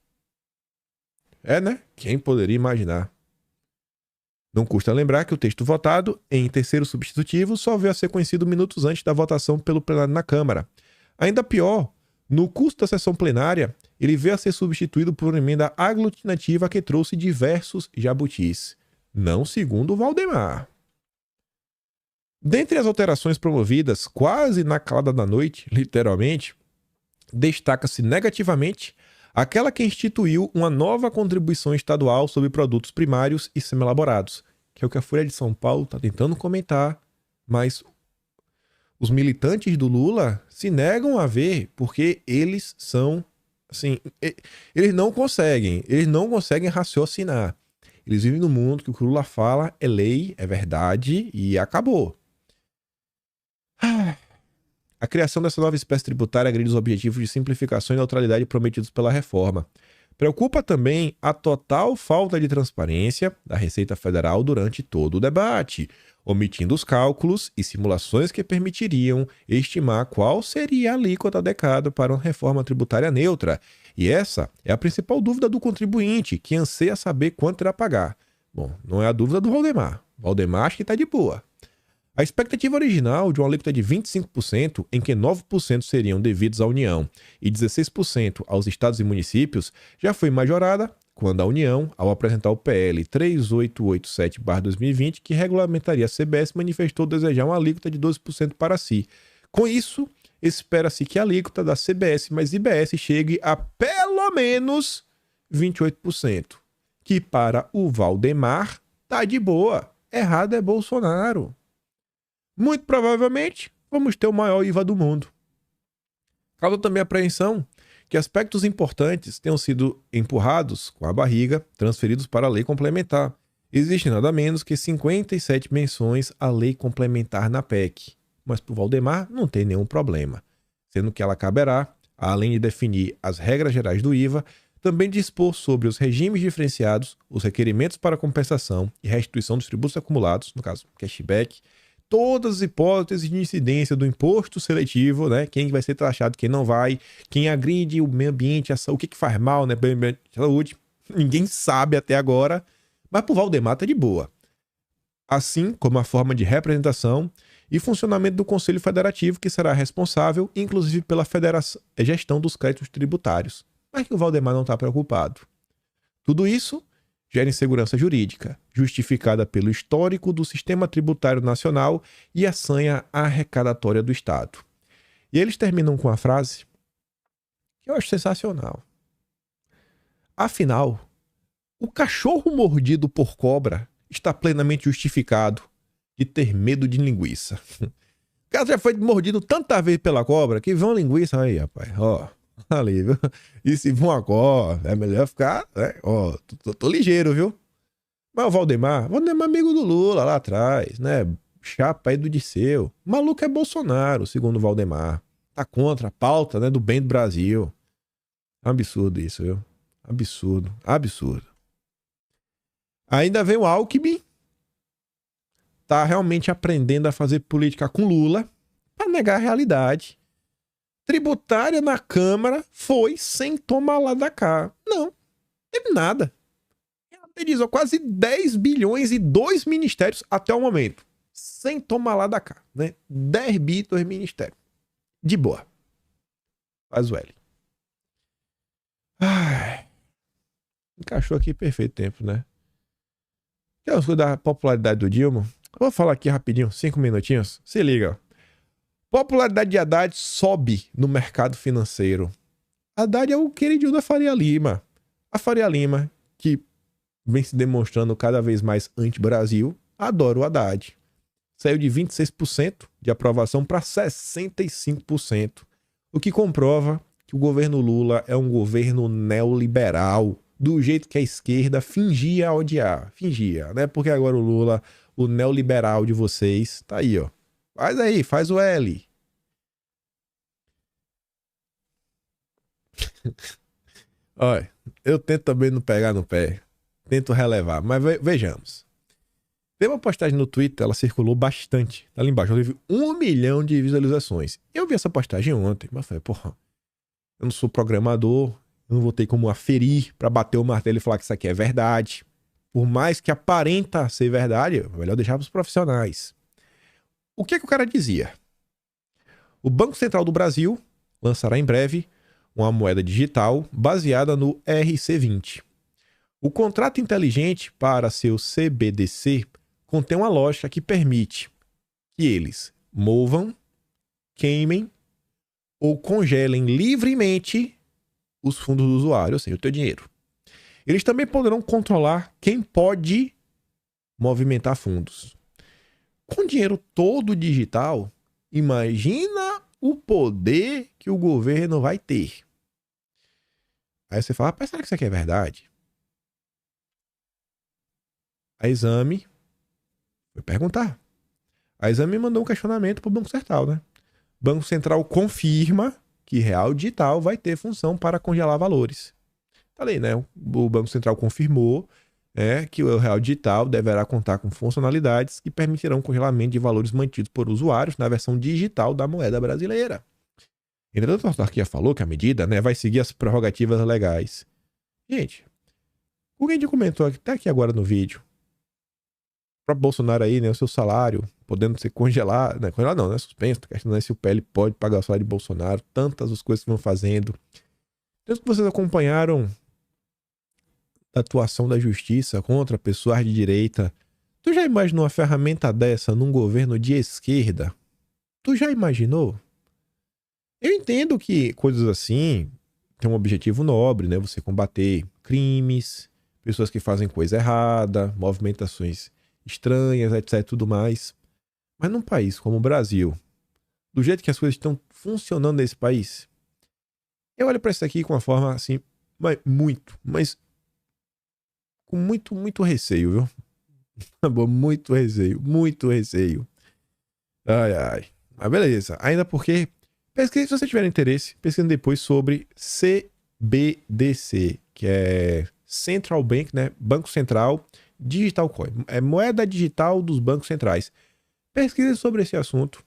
É, né? Quem poderia imaginar? Não custa lembrar que o texto votado, em terceiro substitutivo, só veio a ser conhecido minutos antes da votação pelo plenário na Câmara. Ainda pior, no curso da sessão plenária, ele veio a ser substituído por uma emenda aglutinativa que trouxe diversos jabutis. Não segundo Valdemar. Dentre as alterações promovidas quase na calada da noite, literalmente, destaca-se negativamente aquela que instituiu uma nova contribuição estadual sobre produtos primários e semi-elaborados, que é o que a Folha de São Paulo está tentando comentar, mas os militantes do Lula se negam a ver porque eles são, assim, eles não conseguem raciocinar. Eles vivem num mundo que o Lula fala é lei, é verdade e acabou. A criação dessa nova espécie tributária agride os objetivos de simplificação e neutralidade prometidos pela reforma. Preocupa também a total falta de transparência da Receita Federal durante todo o debate, omitindo os cálculos e simulações que permitiriam estimar qual seria a alíquota adequada para uma reforma tributária neutra. E essa é a principal dúvida do contribuinte, que anseia saber quanto irá pagar. Bom, não é a dúvida do Valdemar. Valdemar acha que está de boa. A expectativa original de uma alíquota de 25%, em que 9% seriam devidos à União e 16% aos estados e municípios, já foi majorada quando a União, ao apresentar o PL 3887/2020, que regulamentaria a CBS, manifestou desejar uma alíquota de 12% para si. Com isso, espera-se que a alíquota da CBS mais IBS chegue a pelo menos 28%, que para o Valdemar tá de boa. Errado é Bolsonaro. Muito provavelmente, vamos ter o maior IVA do mundo. Causa também a apreensão que aspectos importantes tenham sido empurrados com a barriga, transferidos para a lei complementar. Existem nada menos que 57 menções à lei complementar na PEC. Mas para o Valdemar não tem nenhum problema, sendo que ela caberá, além de definir as regras gerais do IVA, também dispor sobre os regimes diferenciados, os requerimentos para compensação e restituição dos tributos acumulados, no caso, cashback, todas as hipóteses de incidência do imposto seletivo, né? Quem vai ser taxado, quem não vai, quem agride o meio ambiente, o que faz mal, né? Meio ambiente, saúde, ninguém sabe até agora, mas pro Valdemar tá de boa. Assim como a forma de representação e funcionamento do Conselho Federativo, que será responsável, inclusive, pela gestão dos créditos tributários. Mas que o Valdemar não está preocupado. Tudo isso gera insegurança jurídica, justificada pelo histórico do sistema tributário nacional e a sanha arrecadatória do Estado. E eles terminam com a frase que eu acho sensacional. Afinal, o cachorro mordido por cobra está plenamente justificado de ter medo de linguiça. O cara já foi mordido tanta vez pela cobra que vão linguiça aí, rapaz. Ó, ali, viu? E se vão agora, é melhor ficar, né? Ó, tô ligeiro, viu? Mas o Valdemar é amigo do Lula lá atrás, né? Chapa aí do Disseu. O maluco é Bolsonaro, segundo o Valdemar. Tá contra a pauta, né, do bem do Brasil. É um absurdo isso, viu? Absurdo, absurdo. Ainda vem o Alckmin. Tá realmente aprendendo a fazer política com Lula para negar a realidade. Tributária na Câmara foi sem tomar lá da cá. Não, teve nada. Ele diz, ó, quase 10 bilhões e 2 ministérios até o momento. Sem tomar lá da cá, né? 10 bi, 2 ministérios. De boa. Faz o L. Ai. Encaixou aqui perfeito tempo, né? Quer as coisas da popularidade do Dilma? Eu vou falar aqui rapidinho, 5 minutinhos. Se liga, ó. Popularidade de Haddad sobe no mercado financeiro. Haddad é o queridinho da Faria Lima. A Faria Lima, que vem se demonstrando cada vez mais anti-Brasil, adora o Haddad. saiu de 26% de aprovação para 65%, o que comprova que o governo Lula é um governo neoliberal, do jeito que a esquerda fingia odiar. Fingia, né? Porque agora o Lula, o neoliberal de vocês, tá aí, ó. Faz aí, faz o L. Olha, eu tento também não pegar no pé. Tento relevar, mas vejamos. Tem uma postagem no Twitter, ela circulou bastante. Tá ali embaixo, ela teve 1 milhão de visualizações. Eu vi essa postagem ontem, mas falei, porra, eu não sou programador, eu não vou ter como aferir pra bater o martelo e falar que isso aqui é verdade. Por mais que aparenta ser verdade, é melhor deixar pros profissionais. O que é que o cara dizia? O Banco Central do Brasil lançará em breve uma moeda digital baseada no RC20. O contrato inteligente para seu CBDC contém uma lógica que permite que eles movam, queimem ou congelem livremente os fundos do usuário, ou seja, o teu dinheiro. Eles também poderão controlar quem pode movimentar fundos. Com dinheiro todo digital, imagina o poder que o governo vai ter. Aí você fala, será que isso aqui é verdade? A Exame foi perguntar. A Exame mandou um questionamento para o Banco Central, né? O Banco Central confirma que Real Digital vai ter função para congelar valores. Falei, né? O Banco Central confirmou que o Real Digital deverá contar com funcionalidades que permitirão o congelamento de valores mantidos por usuários na versão digital da moeda brasileira. Entretanto, a autarquia falou que a medida, vai seguir as prerrogativas legais. Gente, alguém já comentou até aqui agora no vídeo. Para Bolsonaro aí, o seu salário podendo ser congelado, né? Congelado não, suspenso, questionando se o PL pode pagar o salário de Bolsonaro, tantas as coisas que vão fazendo. Tanto que vocês acompanharam a atuação da justiça contra pessoas de direita. Tu já imaginou uma ferramenta dessa num governo de esquerda? Tu já imaginou? Eu entendo que coisas assim têm um objetivo nobre, né? Você combater crimes, pessoas que fazem coisa errada, movimentações estranhas, etc, tudo mais. Mas num país como o Brasil, do jeito que as coisas estão funcionando nesse país, eu olho para isso aqui com uma forma assim, mas com muito receio, viu? Muito receio. Ai. Mas beleza. Ainda porque, pesquise, se você tiver interesse, pesquise depois sobre CBDC, que é Central Bank, né? Banco Central Digital Coin. É moeda digital dos bancos centrais. Pesquisem sobre esse assunto.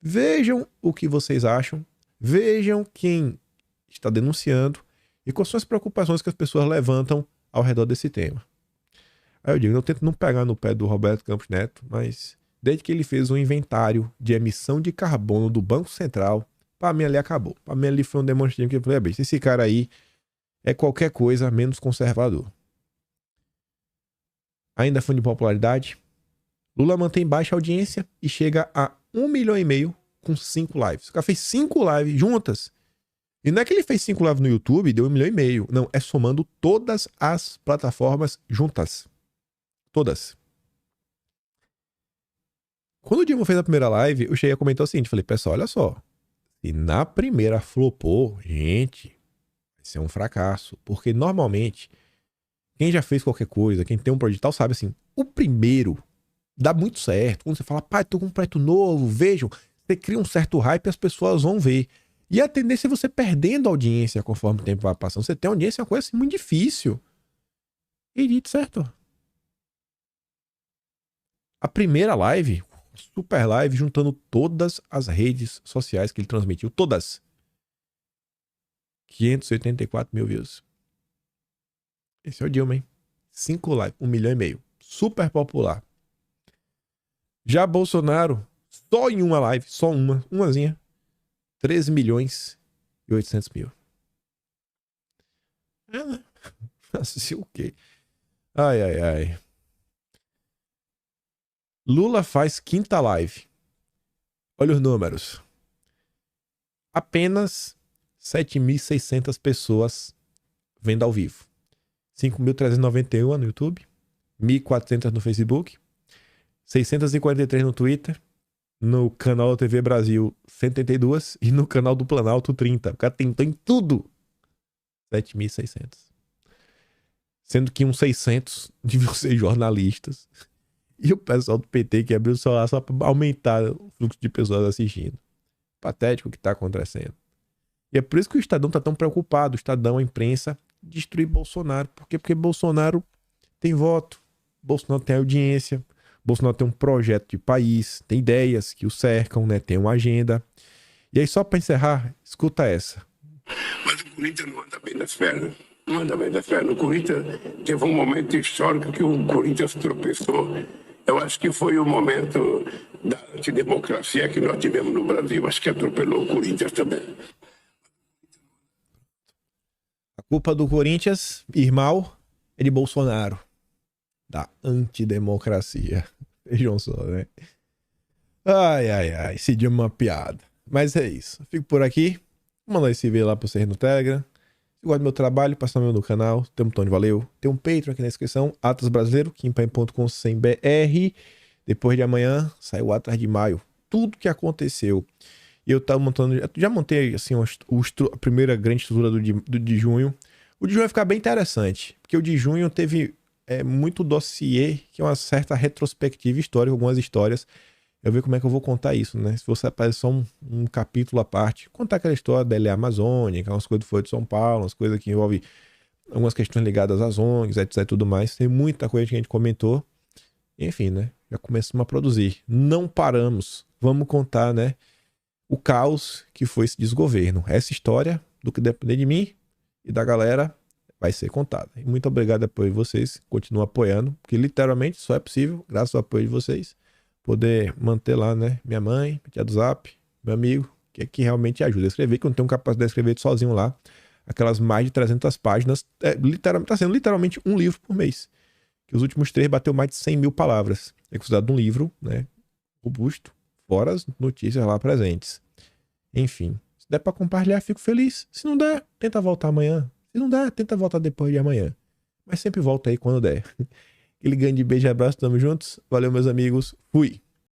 Vejam o que vocês acham. Vejam quem está denunciando e quais são as preocupações que as pessoas levantam ao redor desse tema. Aí eu digo, eu tento não pegar no pé do Roberto Campos Neto, mas desde que ele fez um inventário de emissão de carbono do Banco Central, para mim ali acabou. Para mim ali foi um demonstrativo que eu falei, esse cara aí é qualquer coisa menos conservador. Ainda fundo de popularidade, Lula mantém baixa audiência e chega a 1,5 milhão com 5 lives. O cara fez 5 lives juntas. E não é que ele fez 5 lives no YouTube e deu 1,5 milhão. Não, é somando todas as plataformas juntas. Todas. Quando o Dilma fez a primeira live, eu cheguei a comentar o seguinte, falei, pessoal, olha só. Se na primeira flopou, gente, isso é um fracasso. Porque normalmente, quem já fez qualquer coisa, quem tem um projeto tal, sabe assim, o primeiro dá muito certo. Quando você fala, pai, tô com um projeto novo, vejam, você cria um certo hype e as pessoas vão ver. E a tendência é você perdendo a audiência conforme o tempo vai passando. Você tem audiência é uma coisa assim, muito difícil. E dito certo. A primeira live, super live, juntando todas as redes sociais que ele transmitiu. Todas. 584 mil views. Esse é o Dilma, hein? 5 lives, 1,5 milhão. Super popular. Já Bolsonaro, só em uma live, só umazinha, 13 milhões e 800 mil. Assim o quê? Ai. Lula faz quinta live. Olha os números. Apenas 7.600 pessoas vendo ao vivo. 5.391 no YouTube. 1.400 no Facebook. 643 no Twitter, no canal da TV Brasil 182 e no canal do Planalto 30. O cara tentou em tudo. 7.600. Sendo que uns 600 deviam ser jornalistas. E o pessoal do PT que abriu o celular só para aumentar o fluxo de pessoas assistindo. Patético o que está acontecendo. E é por isso que o Estadão está tão preocupado. O Estadão, a imprensa, destruir Bolsonaro. Por quê? Porque Bolsonaro tem voto. Bolsonaro tem audiência. Bolsonaro tem um projeto de país. Tem ideias que o cercam, né? Tem uma agenda. E aí, só para encerrar, escuta essa. Mas o Corinthians não anda bem das pernas. Não anda bem das pernas. O Corinthians teve um momento histórico que o Corinthians tropeçou. Eu acho que foi o momento da antidemocracia que nós tivemos no Brasil. Acho que atropelou o Corinthians também. A culpa do Corinthians, irmão, é de Bolsonaro. Da antidemocracia. Vejam só, né? Ai. Esse dia é uma piada. Mas é isso. Fico por aqui. Vou mandar esse vídeo lá pra vocês no Telegram. Se gosta do meu trabalho, passa no meu no canal. Tem um botão de valeu. Tem um Patreon aqui na descrição. Atlas Brasileiro, kimpaim.com/br. Depois de amanhã, sai o Atlas de maio. Tudo que aconteceu. E eu tava montando... Já montei, assim, a primeira grande estrutura do de junho. O de junho vai ficar bem interessante. Porque o de junho teve muito dossiê, que é uma certa retrospectiva histórica, algumas histórias. Eu ver como é que eu vou contar isso, né? Se você aparecer só um capítulo à parte, contar aquela história da LA Amazônica, umas coisas do Folha de São Paulo, umas coisas que envolvem algumas questões ligadas às ONGs, etc e tudo mais. Tem muita coisa que a gente comentou. Enfim, né? Já começamos a produzir. Não paramos. Vamos contar, né? O caos que foi esse desgoverno. Essa história, do que depender de mim e da galera, vai ser contada. E muito obrigado ao apoio de vocês. Continuam apoiando, porque literalmente só é possível, graças ao apoio de vocês, poder manter lá, né? Minha mãe, tia do Zap, meu amigo, que realmente ajuda a escrever, que eu não tenho capacidade de escrever sozinho lá. Aquelas mais de 300 páginas, tá sendo literalmente um livro por mês. Que os últimos 3 bateu mais de 100 mil palavras. É considerado um livro, né? Robusto, fora as notícias lá presentes. Enfim, se der pra compartilhar, fico feliz. Se não der, tenta voltar amanhã. Se não der, tenta voltar depois de amanhã. Mas sempre volta aí quando der. Aquele grande beijo e abraço, tamo juntos. Valeu, meus amigos. Fui.